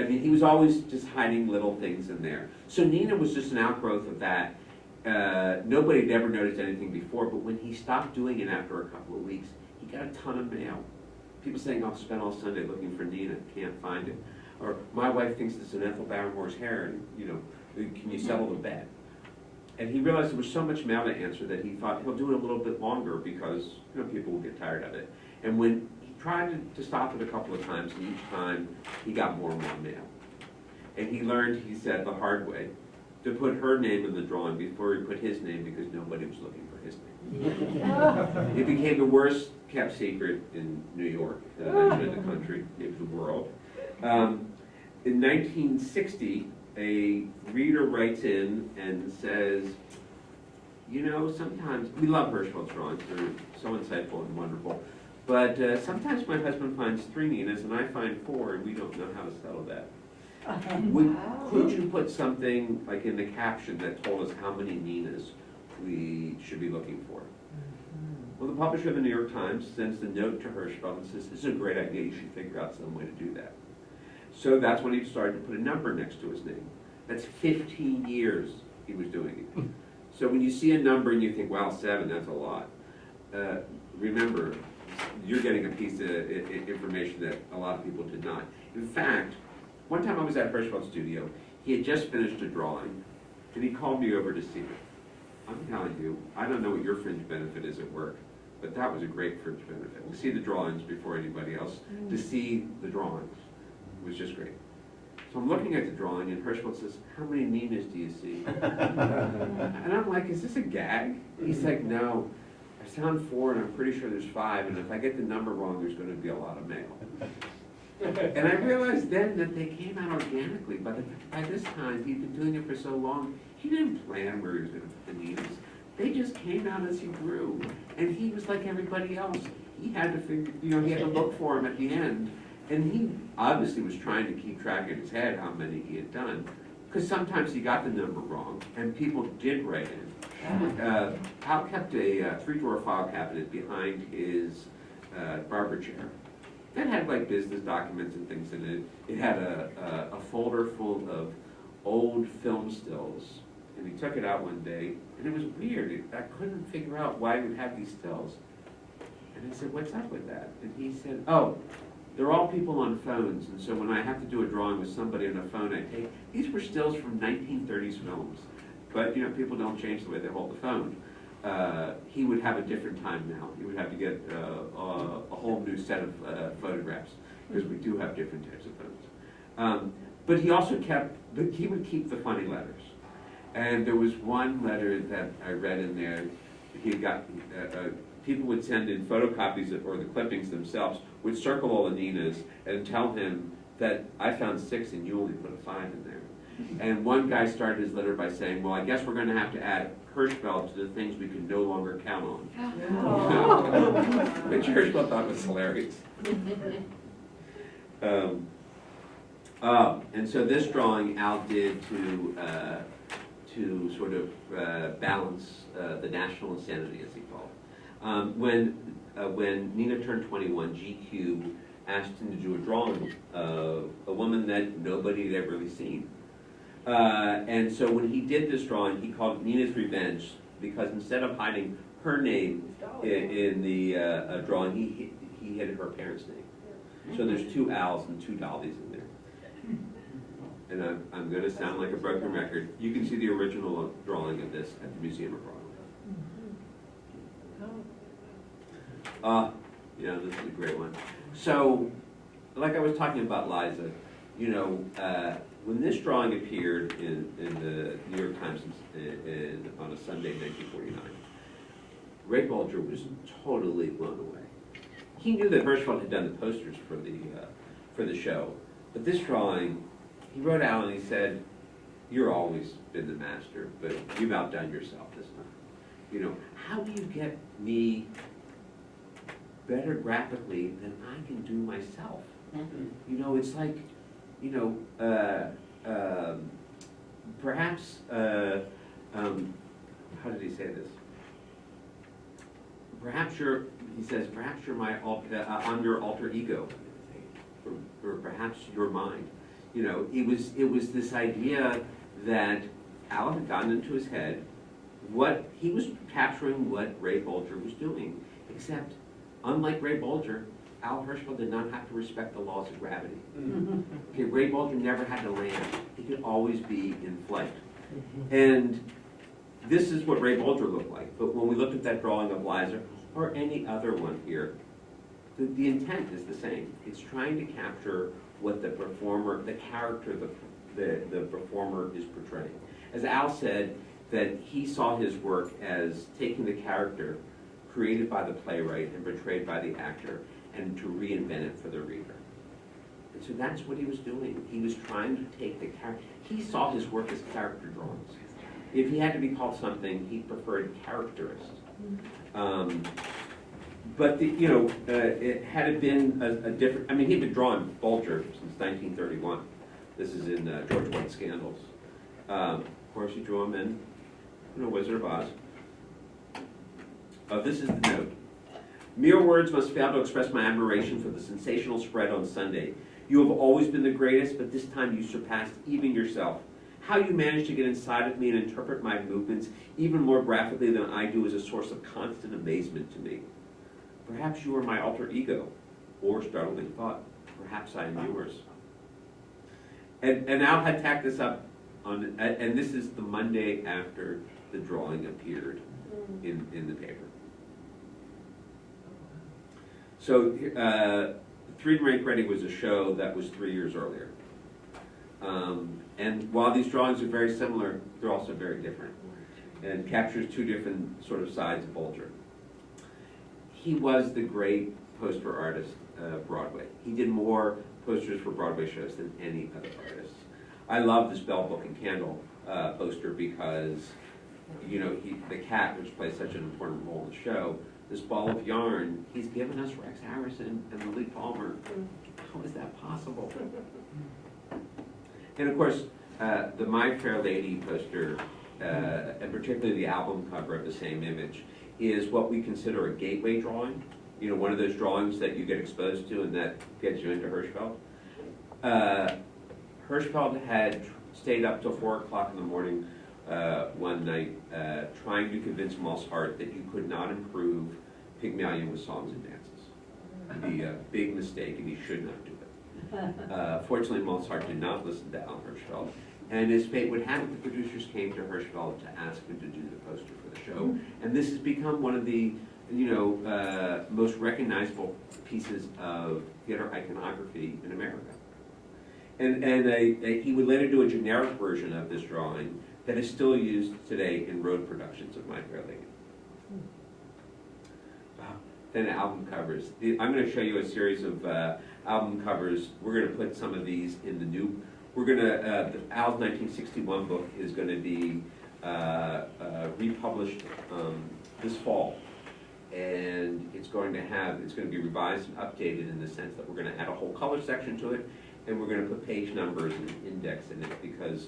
mean, he was always just hiding little things in there. So Nina was just an outgrowth of that. Nobody had ever noticed anything before, but when he stopped doing it after a couple of weeks, he got a ton of mail. People saying, I'll spend all Sunday looking for Nina, can't find it. Or, my wife thinks it's an Ethel Barrymore's hair, and, you know, can you settle the bet? And he realized there was so much mail to answer that he thought he'll do it a little bit longer because, you know, people will get tired of it. And when he tried to stop it a couple of times, and each time he got more and more mail. And he learned, he said, the hard way, to put her name in the drawing before he put his name because nobody was looking for his name. It became the worst kept secret in New York, in the country, maybe the world. In 1960, a reader writes in and says, you know, sometimes, we love Hirschfeld's drawings, they're so insightful and wonderful, but sometimes my husband finds 3 Ninas and I find 4 and we don't know how to settle that. Could you put something like in the caption that told us how many Ninas we should be looking for? Well, the publisher of the New York Times sends the note to Hirschfeld and says, this is a great idea, you should figure out some way to do that. So that's when he started to put a number next to his name. That's 15 years he was doing it. So when you see a number and you think, wow, 7, that's a lot. Remember, you're getting a piece of information that a lot of people did not. In fact, one time I was at Hirschfeld's studio, he had just finished a drawing, and he called me over to see it. I'm telling you, I don't know what your fringe benefit is at work, but that was a great fringe benefit. To see the drawings before anybody else, to see the drawings was just great. So I'm looking at the drawing, and Hirschfeld says, how many Ninas do you see? And I'm like, is this a gag? He's like, no, I found 4, and I'm pretty sure there's 5, and if I get the number wrong, there's going to be a lot of mail. And I realized then that they came out organically. By this time, he'd been doing it for so long, he didn't plan where he was going to put the Ninas. They just came out as he grew. And he was like everybody else. He had to figure, you know, he had to look for them at the end. And he obviously was trying to keep track in his head how many he had done. Because sometimes he got the number wrong, and people did write in. Al kept a 3-drawer file cabinet behind his barber chair. That had like business documents and things in it. It had a folder full of old film stills. And he took it out one day, and it was weird. I couldn't figure out why we'd have these stills. And I said, what's up with that? And he said, oh, they're all people on phones, and so when I have to do a drawing with somebody on a phone, I take, these were stills from 1930s films. But, you know, people don't change the way they hold the phone. He would have a different time now. He would have to get a whole new set of photographs, because we do have different types of phones. But he also he would keep the funny letters. And there was one letter that I read in there, he got, people would send in photocopies or the clippings themselves, would circle all the Ninas and tell him that I found 6 and you only put a 5 in there. And one guy started his letter by saying, well, I guess we're going to have to add Hirschfeld to the things we can no longer count on. Which Hirschfeld thought was hilarious. And so this drawing Al did to sort of balance the national insanity, as he called it. When Nina turned 21, GQ asked him to do a drawing of a woman that nobody had ever really seen. And so when he did this drawing, he called it Nina's Revenge, because instead of hiding her name in the drawing, he hid her parents' name. So there's 2 Al's and 2 Dollies in there. And I'm going to sound like a broken record. You can see the original drawing of this at the Museum of Broadway. Yeah, this is a great one. So, like I was talking about Liza, you know, when this drawing appeared in the New York Times on a Sunday in 1949, Ray Bolger was totally blown away. He knew that Hirschfeld had done the posters for the show, but this drawing, he wrote out and he said, "You're always been the master, but you've outdone yourself this time. You know, how do you get me better graphically than I can do myself?" You know, it's like, you know, perhaps, how did he say this? he says, perhaps you're I'm your alter ego, or perhaps you're mine. You know, it was this idea that Al had gotten into his head. What he was capturing what Ray Bolger was doing, except unlike Ray Bolger, Al Hirschfeld did not have to respect the laws of gravity. Okay, Ray Bolger never had to land. He could always be in flight. And this is what Ray Bolger looked like. But when we looked at that drawing of Liza, or any other one here, the intent is the same. It's trying to capture what the performer, the character the performer is portraying. As Al said, that he saw his work as taking the character created by the playwright and portrayed by the actor and to reinvent it for the reader. And so that's what he was doing. He was trying to take the character. He saw his work as character drawings. If he had to be called something, he preferred characterist. But it had it been a different. I mean, he'd been drawing Bolger since 1931. This is in George White's Scandals. Of course, he drew him in Wizard of Oz. This is the note. Mere words must fail to express my admiration for the sensational spread on Sunday. You have always been the greatest, but this time you surpassed even yourself. How you managed to get inside of me and interpret my movements even more graphically than I do is a source of constant amazement to me. Perhaps you are my alter ego, or startling thought, perhaps I am yours. And Al had tacked this up on, and this is the Monday after the drawing appeared in the paper. So, Three to Make Ready was a show that was 3 years earlier. And while these drawings are very similar, they're also very different, and captures two different sort of sides of Bolger. He was the great poster artist of Broadway. He did more posters for Broadway shows than any other artist. I love this Bell Book and Candle poster because, the cat, which plays such an important role in the show, this ball of yarn, he's given us Rex Harrison and Lily Palmer. How is that possible? And of course, the My Fair Lady poster, and particularly the album cover of the same image, is what we consider a gateway drawing. One of those drawings that you get exposed to and that gets you into Hirschfeld. Hirschfeld had stayed up till 4 o'clock in the morning one night trying to convince Mozart that you could not improve Pygmalion with songs and dances. It'd be a big mistake and he should not do it. Fortunately, Mozart did not listen to Al Hirschfeld. And as fate would have it, the producers came to Hirschfeld to ask him to do the poster for the show. And this has become one of the most recognizable pieces of theater iconography in America. And he would later do a generic version of this drawing that is still used today in road productions of My Fair Lady. Then album covers. I'm going to show you a series of album covers. We're going to put some of these in the new. We're going to, Al's 1961 book is going to be republished this fall. And it's going to be revised and updated in the sense that we're going to add a whole color section to it, and we're going to put page numbers and an index in it, because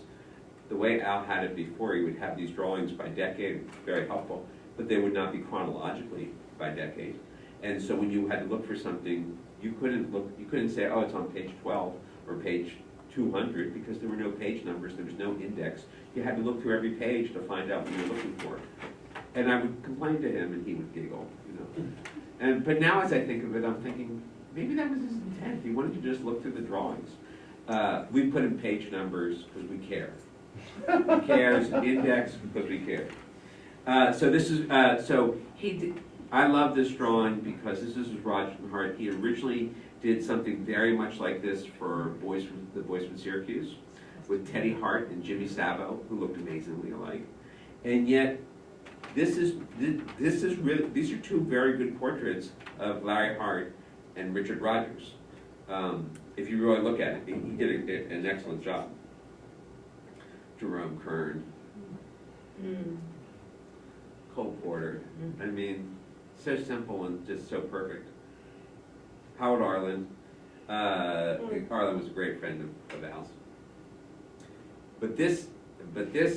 the way Al had it before, he would have these drawings by decade, very helpful, but they would not be chronologically by decade. And so when you had to look for something, you couldn't say, oh, it's on page 12 or page 200, because there were no page numbers, there was no index. You had to look through every page to find out what you were looking for. And I would complain to him and he would giggle, But now as I think of it, I'm thinking, maybe that was his intent. He wanted to just look through the drawings. We put in page numbers because we care. We care as an index because we care. I love this drawing because this is Roger Hart. He originally did something very much like this for the Boys from Syracuse, with Teddy Hart and Jimmy Savo, who looked amazingly alike. And yet, this is really, these are two very good portraits of Larry Hart and Richard Rodgers. If you really look at it, he did an excellent job. Jerome Kern, Cole Porter. I mean, so simple and just so perfect. Howard Arlen. Arlen was a great friend of Al's. But this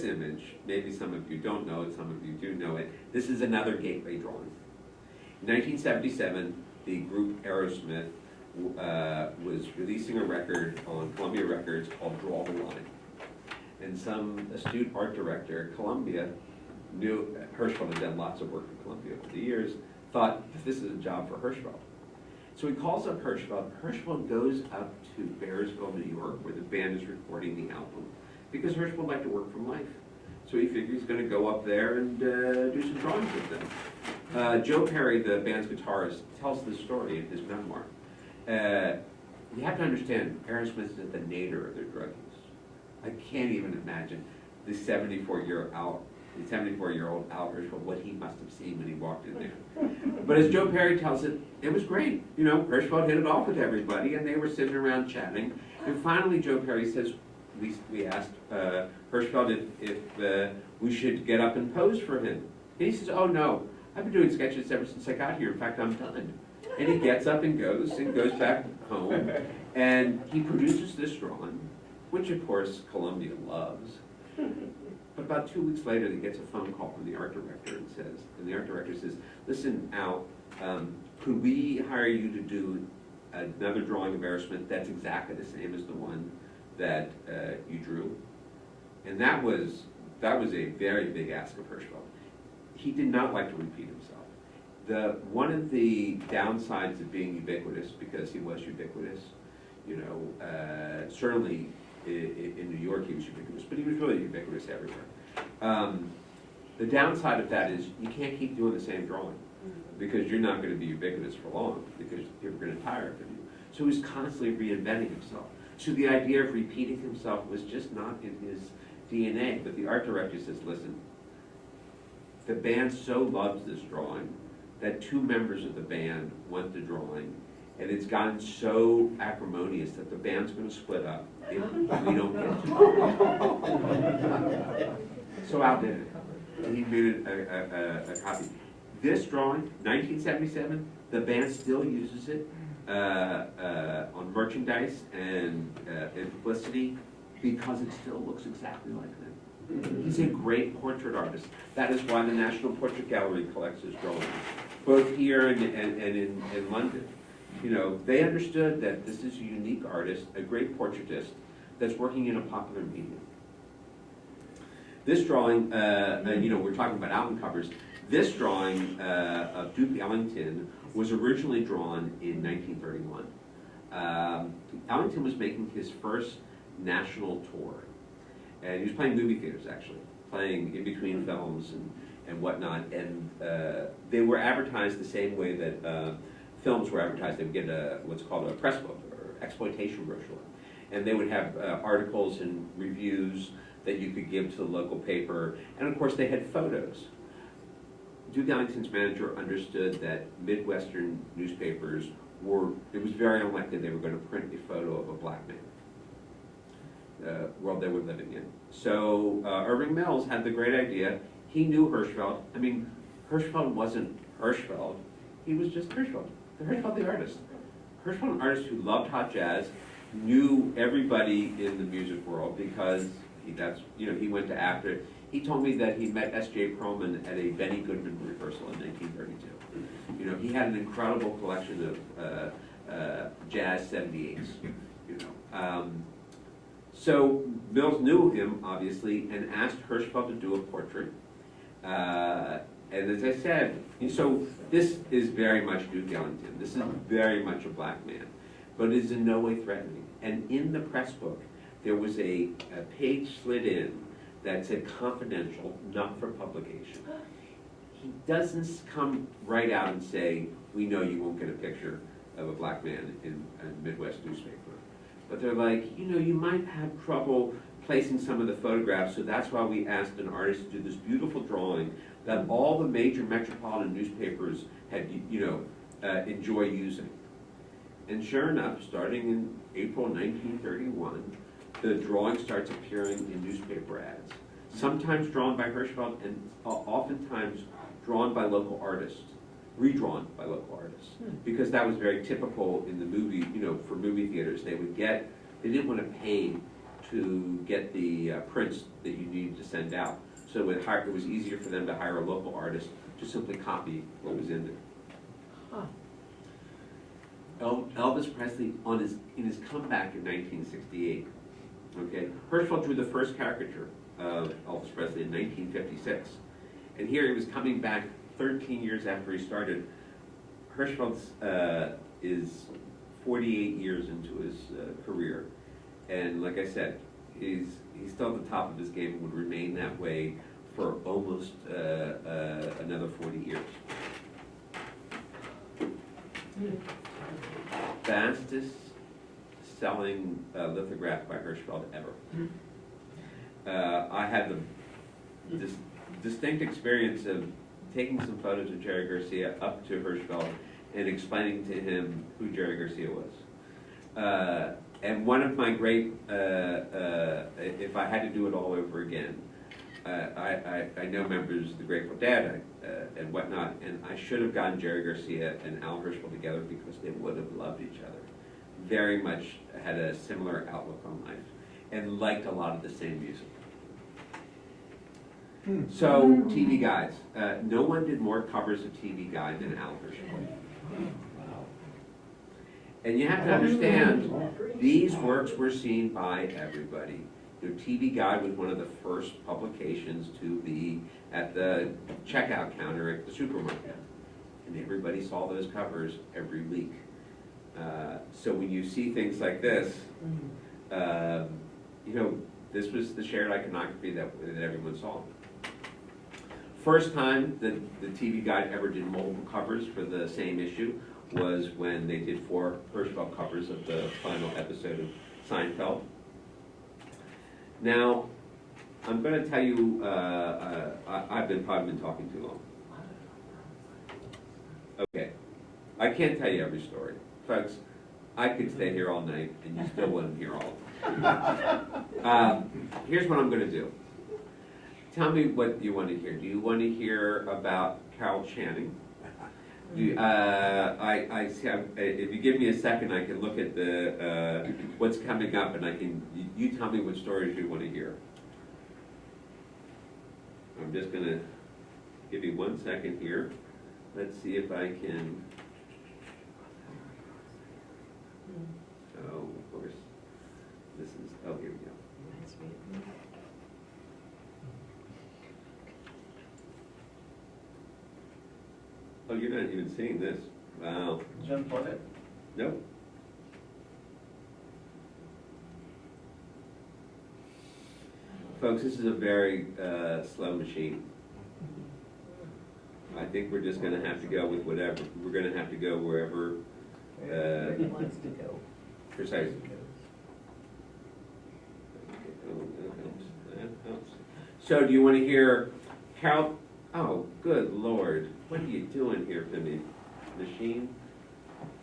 image, maybe some of you don't know it, some of you do know it, this is another gateway drawing. 1977, the group Aerosmith was releasing a record on Columbia Records called Draw the Line. And some astute art director at Columbia knew Hirschfeld had done lots of work for Columbia over the years, thought this is a job for Hirschfeld. So he calls up Hirschfeld. Hirschfeld goes up to Bearsville, New York, where the band is recording the album, because Hirschfeld liked to work from life. So he figured he's going to go up there and do some drawings with them. Joe Perry, the band's guitarist, tells this story in his memoir. You have to understand, Aerosmith is at the nadir of their drug use. I can't even imagine the 74-year-old Al Hirschfeld, what he must have seen when he walked in there. But as Joe Perry tells it, it was great. You know, Hirschfeld hit it off with everybody, and they were sitting around chatting. And finally, Joe Perry says, we asked Hirschfeld if we should get up and pose for him. And he says, oh no, I've been doing sketches ever since I got here. In fact, I'm done. And he gets up and goes back home, and he produces this drawing, which of course Columbia loves. But about 2 weeks later, he gets a phone call from the art director and the art director says, listen, Al, could we hire you to do another drawing of Aerosmith that's exactly the same as the one that you drew? And that was a very big ask of Hirschfeld. He did not like to repeat himself. One of the downsides of being ubiquitous, because he was ubiquitous, you know, certainly in New York he was ubiquitous, but he was really ubiquitous everywhere. The downside of that is you can't keep doing the same drawing, because you're not going to be ubiquitous for long, because people are going to tire of you. So he was constantly reinventing himself. So the idea of repeating himself was just not in his DNA. But the art director says, listen, the band so loves this drawing that 2 members of the band want the drawing, and it's gotten so acrimonious that the band's going to split up if we don't get to it. So Al did it. And he made a copy. This drawing, 1977, the band still uses it on merchandise and in publicity because it still looks exactly like them. He's a great portrait artist. That is why the National Portrait Gallery collects his drawings, both here and in London. You know, they understood that this is a unique artist, a great portraitist, that's working in a popular medium. This drawing, you know, we're talking about album covers. This drawing of Duke Ellington was originally drawn in 1931. Ellington was making his first national tour. And he was playing movie theaters, actually, playing in between films and whatnot. And they were advertised the same way that films were advertised. They would get what's called a press book or exploitation brochure. And they would have articles and reviews that you could give to the local paper. And of course, they had photos. Duke Ellington's manager understood that Midwestern newspapers it was very unlikely they were going to print a photo of a black man. World they were living in. So Irving Mills had the great idea. He knew Hirschfeld. I mean, Hirschfeld wasn't Hirschfeld. He was just Hirschfeld. Hirschfeld the artist. Hirschfeld, an artist who loved hot jazz, knew everybody in the music world because he went to after. He told me that he met S.J. Perlman at a Benny Goodman rehearsal in 1932. You know, he had an incredible collection of jazz 78s. You know. So Mills knew him, obviously, and asked Hirschfeld to do a portrait. And as I said, so this is very much Duke Ellington. This is very much a black man, but it is in no way threatening. And in the press book, there was a page slid in that said confidential, not for publication. He doesn't come right out and say, we know you won't get a picture of a black man in a Midwest newspaper. But they're like, you know, you might have trouble placing some of the photographs, so that's why we asked an artist to do this beautiful drawing that all the major metropolitan newspapers had, enjoy using. And sure enough, starting in April 1931, the drawing starts appearing in newspaper ads. Sometimes drawn by Hirschfeld, and oftentimes drawn by local artists. Redrawn by local artists, because that was very typical in the movie, for movie theaters. They didn't want to pay to get the prints that you needed to send out. So it was easier for them to hire a local artist to simply copy what was in there. Elvis Presley in his comeback in 1968. Okay, Hirschfeld drew the first caricature of Elvis Presley in 1956, and here he was coming back 13 years after he started. Hirschfeld's is 48 years into his career, and like I said, he's still at the top of his game and would remain that way for almost another 40 years. Fastest selling lithograph by Hirschfeld ever. I had the distinct experience of taking some photos of Jerry Garcia up to Hirschfeld and explaining to him who Jerry Garcia was. And one of my great, if I had to do it all over again, I know members of the Grateful Dead and whatnot, and I should have gotten Jerry Garcia and Al Hirschfeld together because they would have loved each other. Very much had a similar outlook on life and liked a lot of the same music. So, TV Guides. No one did more covers of TV Guide than Al Hirschfeld. And you have to understand, these works were seen by everybody. The TV Guide was one of the first publications to be at the checkout counter at the supermarket. And everybody saw those covers every week. So when you see things like this, you know, this was the shared iconography that everyone saw. First time that the TV Guide ever did multiple covers for the same issue was when they did 4 Hirschfeld covers of the final episode of Seinfeld. Now, I'm going to tell you, I've probably been talking too long. Okay, I can't tell you every story. Folks, I could stay here all night and you still wouldn't hear all of them. Here's what I'm going to do. Tell me what you want to hear. Do you want to hear about Carol Channing? If you give me a second, I can look at the what's coming up, and you tell me what stories you want to hear. I'm just going to give you 1 second here. Let's see if I can. So, of course, this is. Oh, here we go. Oh, you're not even seeing this. Wow. Did you unplug it? Nope. Folks, this is a very slow machine. I think we're just going to have to go with whatever. We're going to have to go wherever. Where he wants to go. Precisely. Oh, that helps. That helps. So, do you want to hear Carol? Oh, good Lord. What are you doing here for me, machine?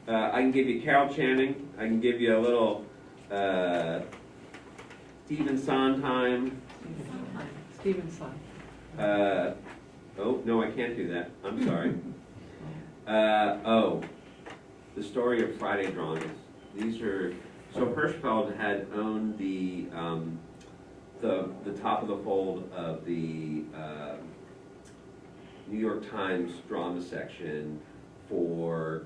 I can give you Carol Channing. I can give you a little Stephen Sondheim. Stephen Sondheim. Oh, no, I can't do that. I'm sorry. The story of Friday drawings. These are, so Hirschfeld had owned the top of the fold of the New York Times drama section for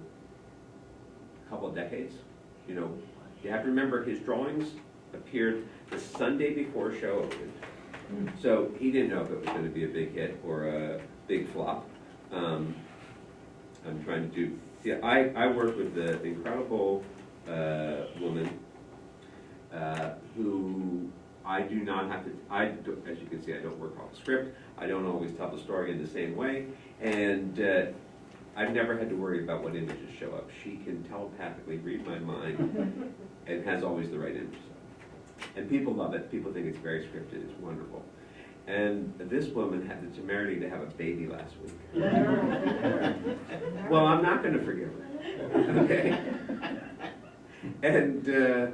a couple of decades. You know, you have to remember his drawings appeared the Sunday before show opened. So he didn't know if it was going to be a big hit or a big flop. I'm trying to do, yeah, I worked with the incredible woman who I do not have to, as you can see, I don't work off the script. I don't always tell the story in the same way. And I've never had to worry about what images show up. She can telepathically read my mind and has always the right images. And people love it. People think it's very scripted. It's wonderful. And this woman had the temerity to have a baby last week. Well, I'm not going to forgive her. Okay? And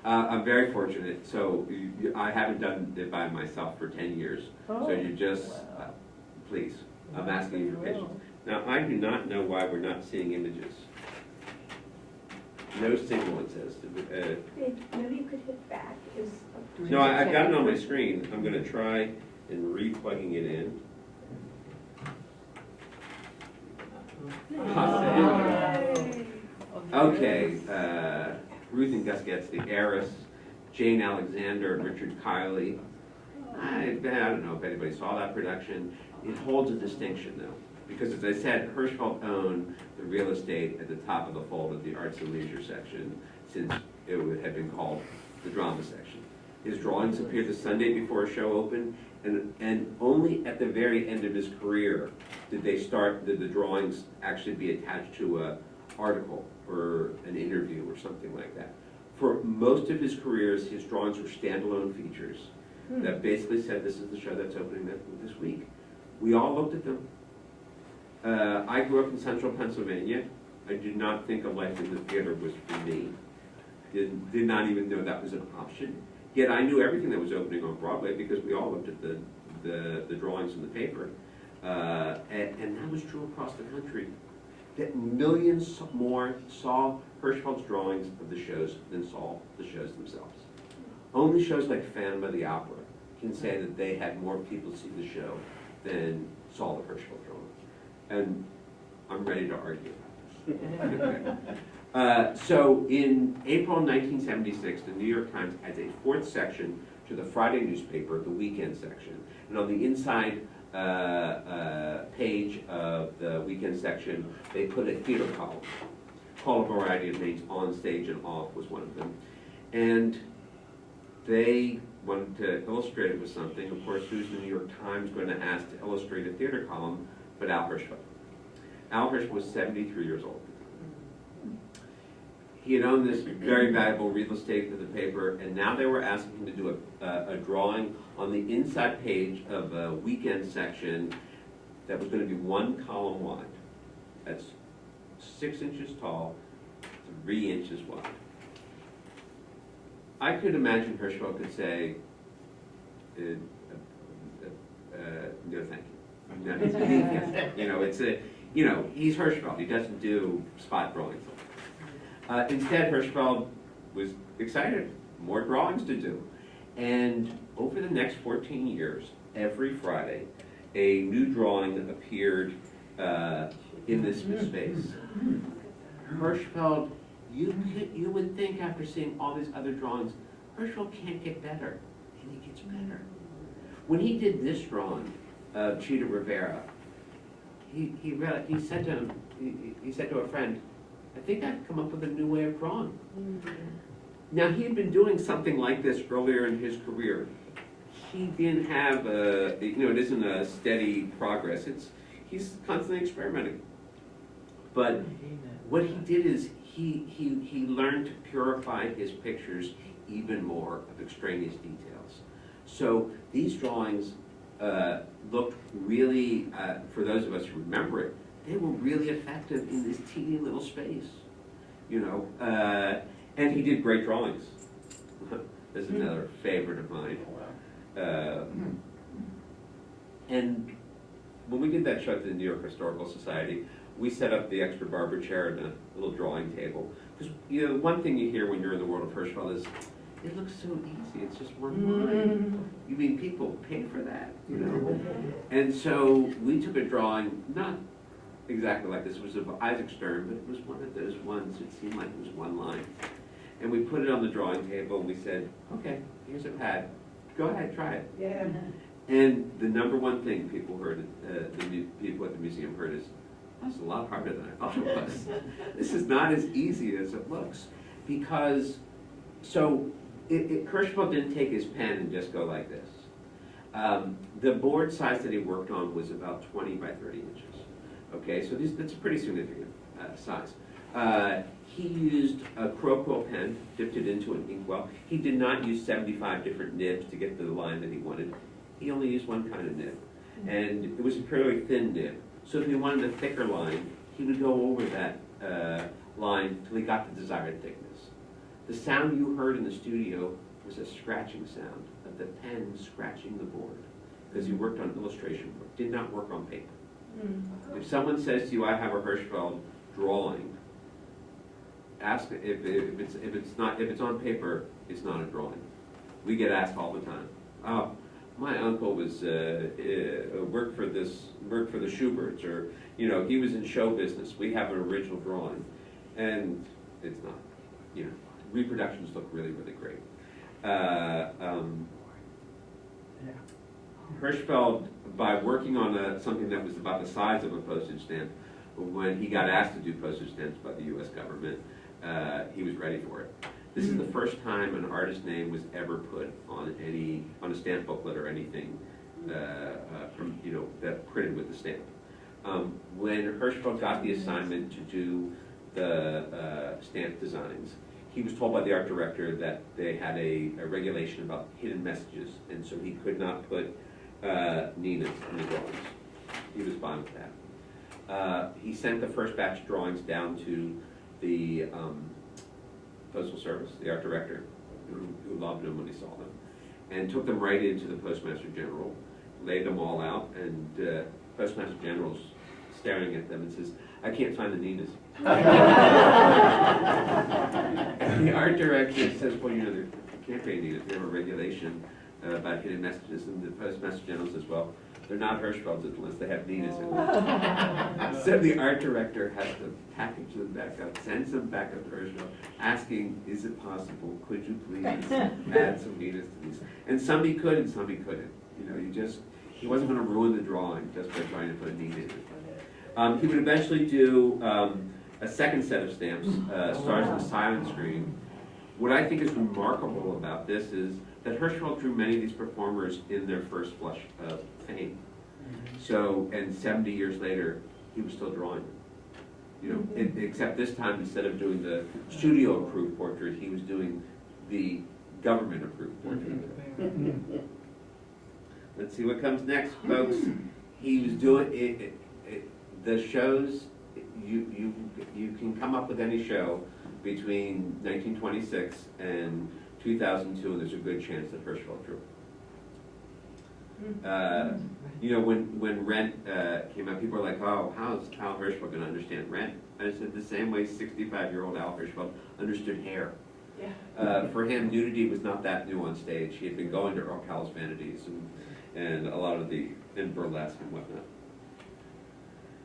I'm very fortunate. So I haven't done it by myself for 10 years. So you just, please, I'm asking you for patience. Now, I do not know why we're not seeing images. No signal, it says. Maybe you could hit back. No, I've got it on my screen. I'm going to try and re-plugging it in. Oh, Okay, Ruth and Gus Getz, The Heiress, Jane Alexander and Richard Kiley. I don't know if anybody saw that production. It holds a distinction though, because as I said, Hirschfeld owned the real estate at the top of the fold of the Arts and Leisure section since it had been called the Drama section. His drawings appeared the Sunday before a show opened, and only at the very end of his career did the drawings actually be attached to an article or an interview or something like that. For most of his careers, his drawings were standalone features that basically said, this is the show that's opening this week. We all looked at them. I grew up in central Pennsylvania. I did not think a life in the theater was for me. Did not even know that was an option. Yet I knew everything that was opening on Broadway because we all looked at the drawings in the paper. And that was true across the country. That millions more saw Hirschfeld's drawings of the shows than saw the shows themselves. Only shows like Phantom of the Opera can say that they had more people see the show than saw the Hirschfeld drawing. And I'm ready to argue. So in April 1976, the New York Times adds a fourth section to the Friday newspaper, the weekend section. And on the inside page of the weekend section, they put a theater column. Called a variety of names. On Stage and Off was one of them. And they wanted to illustrate it with something. Of course, who's the New York Times going to ask to illustrate a theater column but Al Hirschfeld? Al Hirschfeld was 73 years old. He had owned this very valuable real estate for the paper, and now they were asking him to do a drawing on the inside page of a weekend section that was going to be one column wide. That's 6 inches tall, 3 inches wide. I could imagine Hirschfeld could say, no thank you. No, he's Hirschfeld. He doesn't do spot drawings. Instead, Hirschfeld was excited, more drawings to do. And over the next 14 years, every Friday, a new drawing appeared in this space. Hirschfeld, you would think after seeing all these other drawings, Hirschfeld can't get better, and he gets better. When he did this drawing of Cheetah Rivera, he said to a friend, I think I've come up with a new way of drawing. Now, he had been doing something like this earlier in his career. He didn't have it isn't a steady progress. He's constantly experimenting. But what he did is he learned to purify his pictures even more of extraneous details. So these drawings looked really, for those of us who remember it, they were really effective in this teeny little space, and he did great drawings. There's another favorite of mine. And when we did that show at the New York Historical Society, we set up the extra barber chair and a little drawing table. Because one thing you hear when you're in the world of Hirschfeld is, it looks so easy, it's just one line. You mean people pay for that, And so we took a drawing, not exactly like this, it was of Isaac Stern, but it was one of those ones, it seemed like it was one line. And we put it on the drawing table, and we said, okay, here's a pad, go ahead, try it. Yeah. And the number one thing people heard, the people at the museum heard is, that's a lot harder than I thought it was. This is not as easy as it looks. Because, Hirschfeld didn't take his pen and just go like this. The board size that he worked on was about 20 by 30 inches. Okay, so that's a pretty significant size. He used a Crow Quill pen, dipped it into an inkwell. He did not use 75 different nibs to get to the line that he wanted. He only used one kind of nib. And it was a fairly thin nib. So if he wanted a thicker line, he would go over that line till he got the desired thickness. The sound you heard in the studio was a scratching sound of the pen scratching the board, because he worked on illustration board, did not work on paper. If someone says to you, I have a Hirschfeld drawing, ask if it's on paper, it's not a drawing. We get asked all the time. Oh, my uncle was worked for the Schuberts, or he was in show business. We have an original drawing, and it's not. You know, reproductions look really, really great. Hirschfeld, by working on something that was about the size of a postage stamp, when he got asked to do postage stamps by the U.S. government, he was ready for it. This is the first time an artist's name was ever put on a stamp booklet or anything from that printed with the stamp. When Hirschfeld got the assignment to do the stamp designs, he was told by the art director that they had a regulation about hidden messages, and so he could not put Nina's in the drawings. He was fine with that. He sent the first batch of drawings down to the Postal Service, the art director, who loved them when he saw them, and took them right into the Postmaster General, laid them all out, and Postmaster General's staring at them and says, "I can't find the Ninas." And the art director says, "Well, there can't be Ninas. We have a regulation about hidden messages." And the Postmaster General says, "Well, they're not Hirschfeld's unless they have Ninas in them." So the art director has to package them back up, sends them back up to Hirschfeld, asking, "Is it possible? Could you please add some Ninas to these?" And some he could, and some he couldn't. He wasn't going to ruin the drawing just by trying to put a Nina in it. He would eventually do a second set of stamps, Stars in the Silent Screen. What I think is remarkable about this is that Hirschfeld drew many of these performers in their first flush of fame. So, and 70 years later, he was still drawing them. Except this time, instead of doing the studio-approved portrait, he was doing the government-approved portrait. Let's see what comes next, folks. He was doing the shows. You can come up with any show between 1926 and 2002, and there's a good chance that Hirschfeld drew. When Rent came out, people were like, "Oh, how's Al Hirschfeld going to understand Rent?" And I said the same way 65-year-old Al Hirschfeld understood hair. For him, nudity was not that new on stage. He had been going to Earl Cowell's Vanities and a lot of in burlesque and whatnot.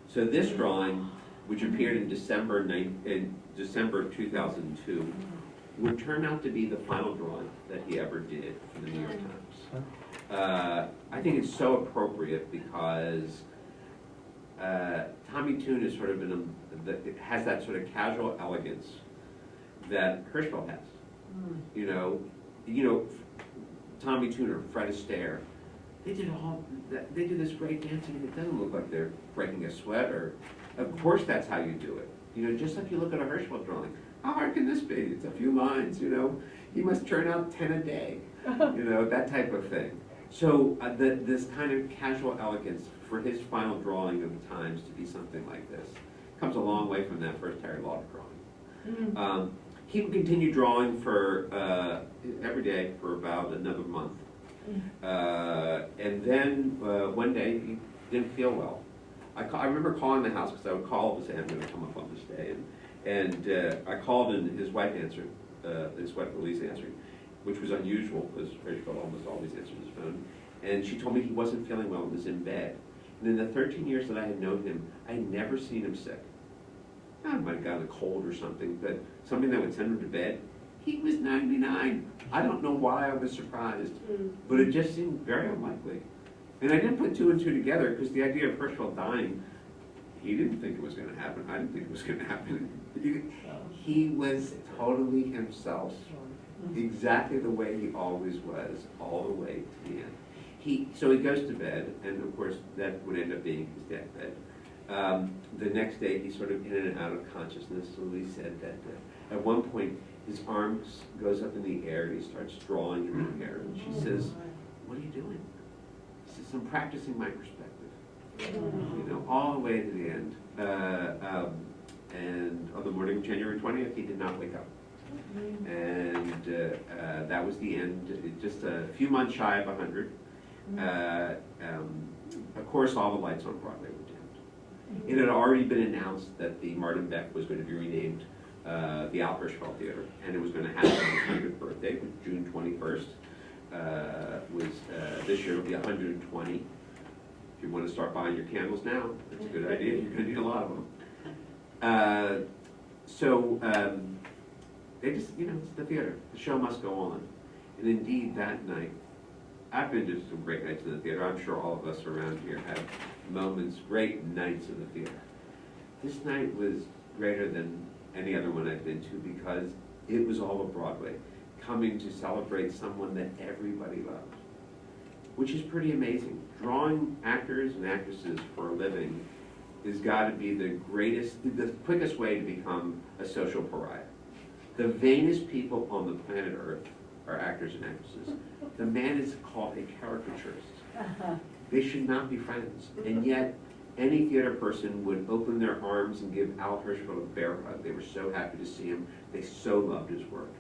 So this drawing, which appeared in December 2002, would turn out to be the final drawing that he ever did for the New York Times. I think it's so appropriate because Tommy Tune is sort of has that sort of casual elegance that Hirschfeld has. Tommy Tune or Fred Astaire, they do this great dancing, and it doesn't look like they're breaking a sweat. Or, of course, that's how you do it. Just like you look at a Hirschfeld drawing. How hard can this be? It's a few lines. He must turn out 10 a day. That type of thing. So this kind of casual elegance for his final drawing of the Times to be something like this comes a long way from that first Harry Lauder drawing. He would continue drawing for every day for about another month. And then one day he didn't feel well. I remember calling the house because I would call and say, "I'm going to come up on this day." And I called and his wife answered, his wife Elise answered, which was unusual because Hirschfeld almost always answered his phone. And she told me he wasn't feeling well and was in bed. And in the 13 years that I had known him, I had never seen him sick. I might have gotten a cold or something, but something that would send him to bed. He was 99. I don't know why I was surprised, but it just seemed very unlikely. And I didn't put two and two together because the idea of Hirschfeld dying, he didn't think it was going to happen. I didn't think it was going to happen. He was totally himself, exactly the way he always was, all the way to the end. So he goes to bed, and of course that would end up being his deathbed. The next day he's sort of in and out of consciousness. So Lee said that at one point his arms goes up in the air and he starts drawing in the air. And she says, "What are you doing?" He says, "I'm practicing my perspective." All the way to the end. And on the morning of January 20th, he did not wake up. And that was the end, just a few months shy of 100. Of course, all the lights on Broadway were dimmed. It had already been announced that the Martin Beck was going to be renamed the Al Hirschfeld Theater, and it was going to happen on his 100th birthday, June 21st. This year it'll be 120. If you want to start buying your candles now, that's a good idea. You're going to need a lot of them. they just, it's the theater. The show must go on. And indeed, that night, I've been to some great nights in the theater. I'm sure all of us around here have moments, great nights in the theater. This night was greater than any other one I've been to because it was all of Broadway coming to celebrate someone that everybody loved, which is pretty amazing. Drawing actors and actresses for a living has got to be the quickest way to become a social pariah. The vainest people on the planet Earth are actors and actresses. The man is called a caricaturist. They should not be friends. And yet, any theater person would open their arms and give Al Hirschfeld a bear hug. They were so happy to see him. They so loved his work.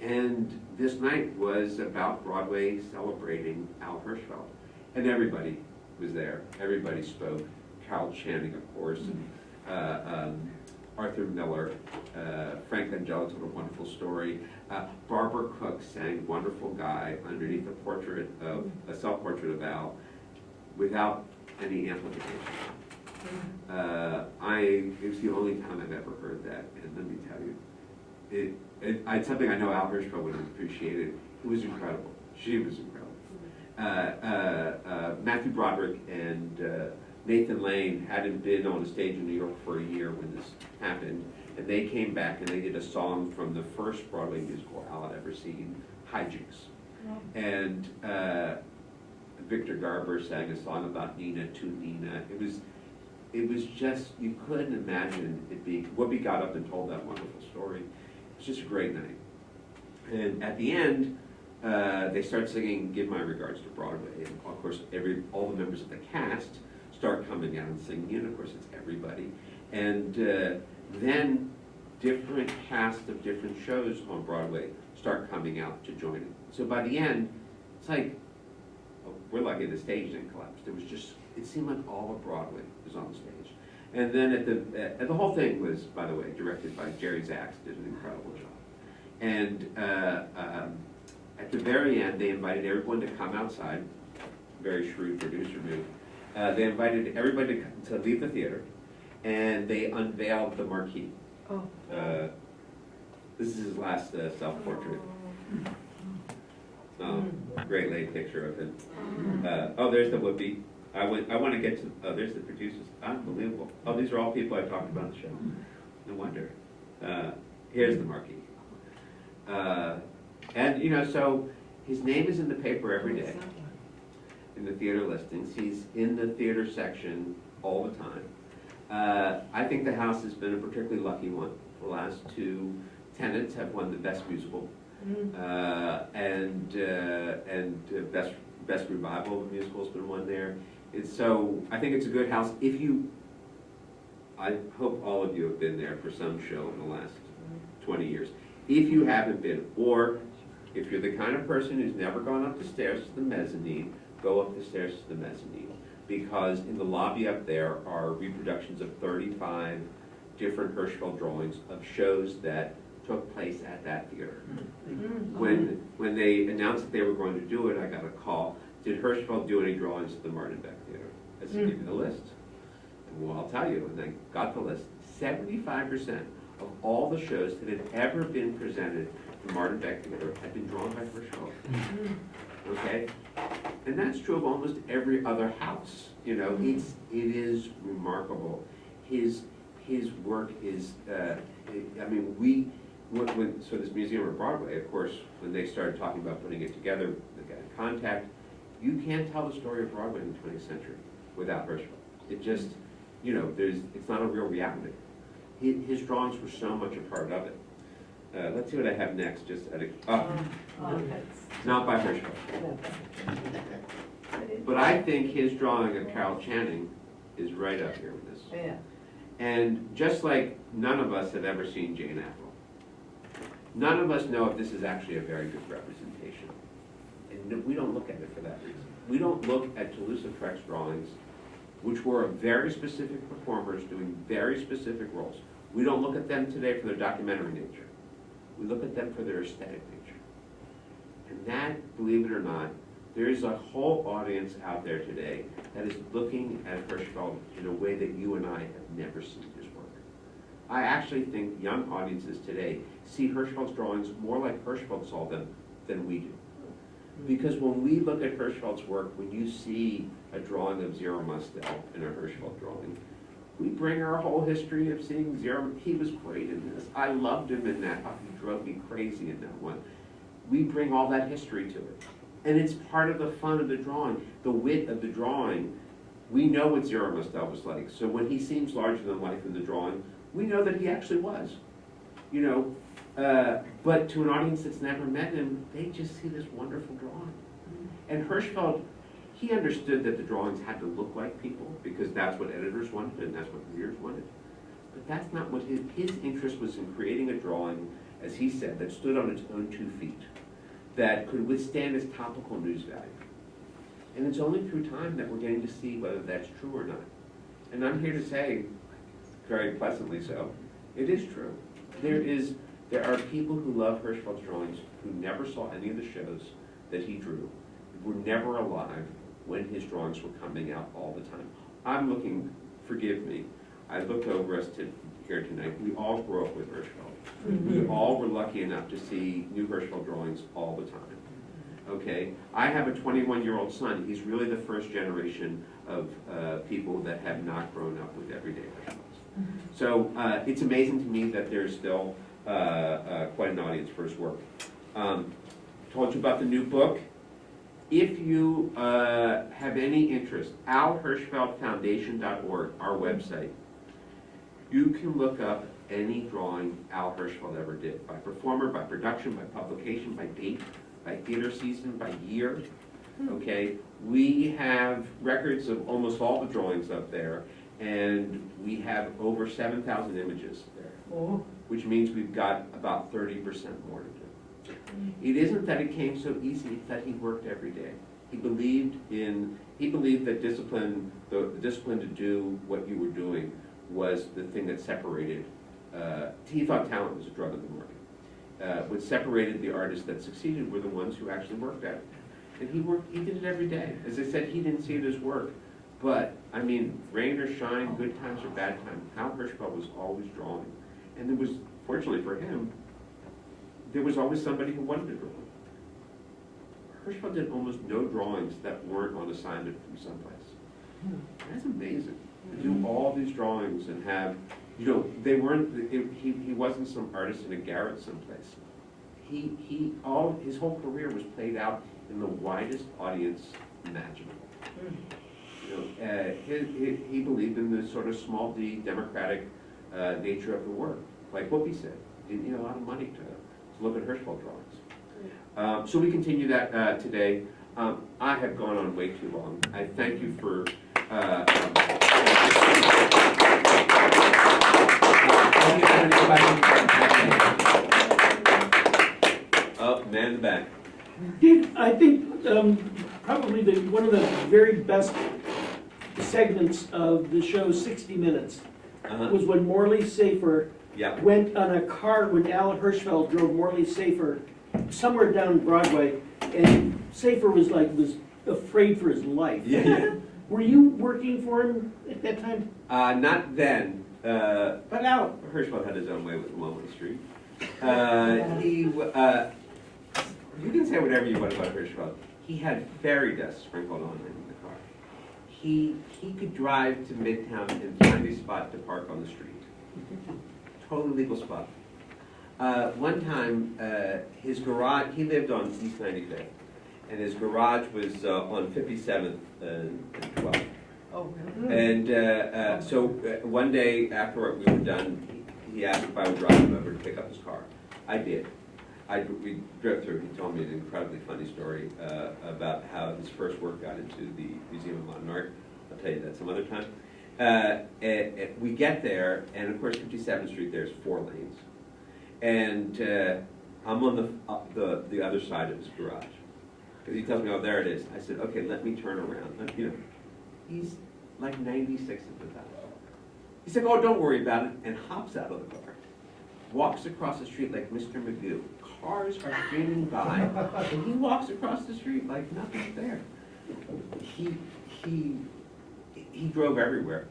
And this night was about Broadway celebrating Al Hirschfeld. And everybody was there. Everybody spoke. Carol Channing, of course, and Arthur Miller, Frank Langella told a wonderful story. Barbara Cook sang "Wonderful Guy" underneath a self-portrait of Al, without any amplification. It was the only time I've ever heard that, and let me tell you, it's something I know Al Hirschfeld would have appreciated. It was incredible. She was incredible. Matthew Broderick and Nathan Lane hadn't been on a stage in New York for a year when this happened, and they came back and they did a song from the first Broadway musical Al had ever seen, Hijinks. And Victor Garber sang a song about Nina to Nina. It was just, you couldn't imagine it being, Whoopi got up and told that wonderful story. It was just a great night. And at the end, they start singing "Give My Regards to Broadway," and of course all the members of the cast start coming out and singing, and of course it's everybody. And then different casts of different shows on Broadway start coming out to join it. So by the end, it's like, we're lucky the stage didn't collapse. It seemed like all of Broadway was on the stage. And then the whole thing was, by the way, directed by Jerry Zaks, did an incredible job. And at the very end, they invited everyone to come outside, very shrewd producer move. They invited everybody to leave the theater, and they unveiled the marquee. Oh. This is his last self-portrait. Great late picture of him. There's the Whoopi. I want to get to, there's the producers. Unbelievable. Oh, these are all people I've talked about in the show. No wonder. Here's the marquee. And, so his name is in the paper every day, in the theater listings. He's in the theater section all the time. I think the house has been a particularly lucky one. The last two tenants have won the best musical and best revival of the musical has been won there. So I think it's a good house. I hope all of you have been there for some show in the last 20 years. If you haven't been, or if you're the kind of person who's never gone up the stairs to the mezzanine, go up the stairs to the mezzanine. Because in the lobby up there are reproductions of 35 different Hirschfeld drawings of shows that took place at that theater. When they announced that they were going to do it, I got a call. Did Hirschfeld do any drawings at the Martin Beck Theater? I said, give me the list. And well, I'll tell you, and I got the list. 75% of all the shows that had ever been presented at Martin Beck Theater had been drawn by Hirschfeld. Okay? And that's true of almost every other house. It is remarkable. His work is, so this museum of Broadway, of course, when they started talking about putting it together, they got in contact. You can't tell the story of Broadway in the 20th century without Hirschfeld. It just, it's not a real reality. His drawings were so much a part of it. Let's see what I have next. Not by Hirschfeld. But I think his drawing of Carol Channing is right up here with this. Yeah. And just like none of us have ever seen Jane Avril, none of us know if this is actually a very good representation. And we don't look at it for that reason. We don't look at Toulouse-Lautrec's drawings, which were of very specific performers doing very specific roles. We don't look at them today for their documentary nature. We look at them for their aesthetic nature. And that, believe it or not, there is a whole audience out there today that is looking at Hirschfeld in a way that you and I have never seen his work. I actually think young audiences today see Hirschfeld's drawings more like Hirschfeld saw them than we do. Because when we look at Hirschfeld's work, when you see a drawing of Zero Mostel in a Hirschfeld drawing, we bring our whole history of seeing Zero. He was great in this. I loved him in that. He drove me crazy in that one. We bring all that history to it. And it's part of the fun of the drawing, the wit of the drawing. We know what Zero Mostel was like. So when he seems larger than life in the drawing, we know that he actually was. You know, but to an audience that's never met him, they just see this wonderful drawing. And Hirschfeld, he understood that the drawings had to look like people because that's what editors wanted and that's what readers wanted. But that's not what his interest was in creating a drawing, as he said, that stood on its own 2 feet, that could withstand its topical news value. And it's only through time that we're getting to see whether that's true or not. And I'm here to say, very pleasantly so, it is true. There are people who love Hirschfeld's drawings who never saw any of the shows that he drew, were never alive when his drawings were coming out all the time. I'm looking, forgive me, I looked over us here tonight. We all grew up with Hirschfeld. We all were lucky enough to see new Hirschfeld drawings all the time. Okay, I have a 21-year-old son. He's really the first generation of people that have not grown up with everyday Hirschfelds. So it's amazing to me that there's still quite an audience for his work. Told you about the new book. If you have any interest, alhirschfeldfoundation.org, our website, you can look up any drawing Al Hirschfeld ever did, by performer, by production, by publication, by date, by theater season, by year. Okay, we have records of almost all the drawings up there, and we have over 7,000 images there, which means we've got about 30% more to do. It isn't that it came so easy, it's that he worked every day. He believed that discipline, the discipline to do what you were doing was the thing that separated, he thought talent was a drug of the market. What separated the artists that succeeded were the ones who actually worked at it. And he did it every day. As I said, he didn't see it as work. But, I mean, rain or shine, good times or bad times, Al Hirschfeld was always drawing. And there was, fortunately for him, there was always somebody who wanted to draw. Hirschfeld did almost no drawings that weren't on assignment from someplace. That's amazing. To do all these drawings and have, you know, they weren't, he wasn't some artist in a garret someplace. His whole career was played out in the widest audience imaginable. You know, he believed in the sort of small d democratic nature of the work. Like Whoopi said, he didn't need a lot of money to look at Hirschfeld drawings. So we continue that today. I have gone on way too long. I thank you for oh, man in the back. I think probably one of the very best segments of the show, 60 Minutes, was when Morley Safer went on a car, when Al Hirschfeld drove Morley Safer somewhere down Broadway, and Safer was afraid for his life. Were you working for him at that time? Not then, but now Hirschfeld had his own way with Lonely Street. You can say whatever you want about Hirschfeld. He had fairy dust sprinkled on him in the car. He could drive to Midtown and find a spot to park on the street. Totally legal spot. One time, his garage, he lived on East 95th, and his garage was on 57th and 12th. Oh, really? And so one day after we were done, he asked if I would drive him over to pick up his car. I did. We drove through. He told me an incredibly funny story about how his first work got into the Museum of Modern Art. I'll tell you that some other time. We get there, and of course 57th Street, there's 4 lanes. And I'm on the other side of his garage. Because he tells me, oh, there it is. I said, okay, let me turn around. You know, he's like 96 at the time. He said, oh, don't worry about it, and hops out of the car. Walks across the street like Mr. Magoo. Cars are streaming by, and he walks across the street like nothing's there. He drove everywhere.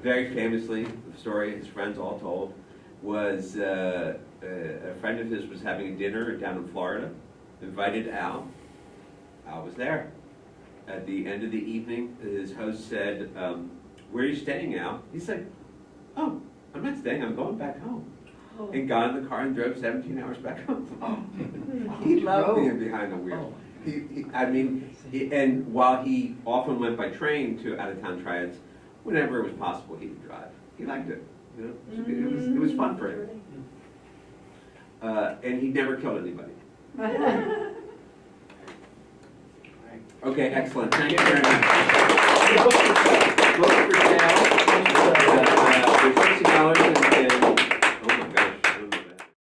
Very famously, the story his friends all told was a friend of his was having a dinner down in Florida, invited Al. Al was there. At the end of the evening, his host said, "Where are you staying, Al?" He said, "Oh, I'm not staying, I'm going back home." And got in the car and drove 17 hours back home. He loved being behind the wheel. And while he often went by train to out-of-town tryouts, whenever it was possible, he would drive. He liked it. You know? It was fun for him. And he never killed anybody. Okay, excellent. Thank you very much.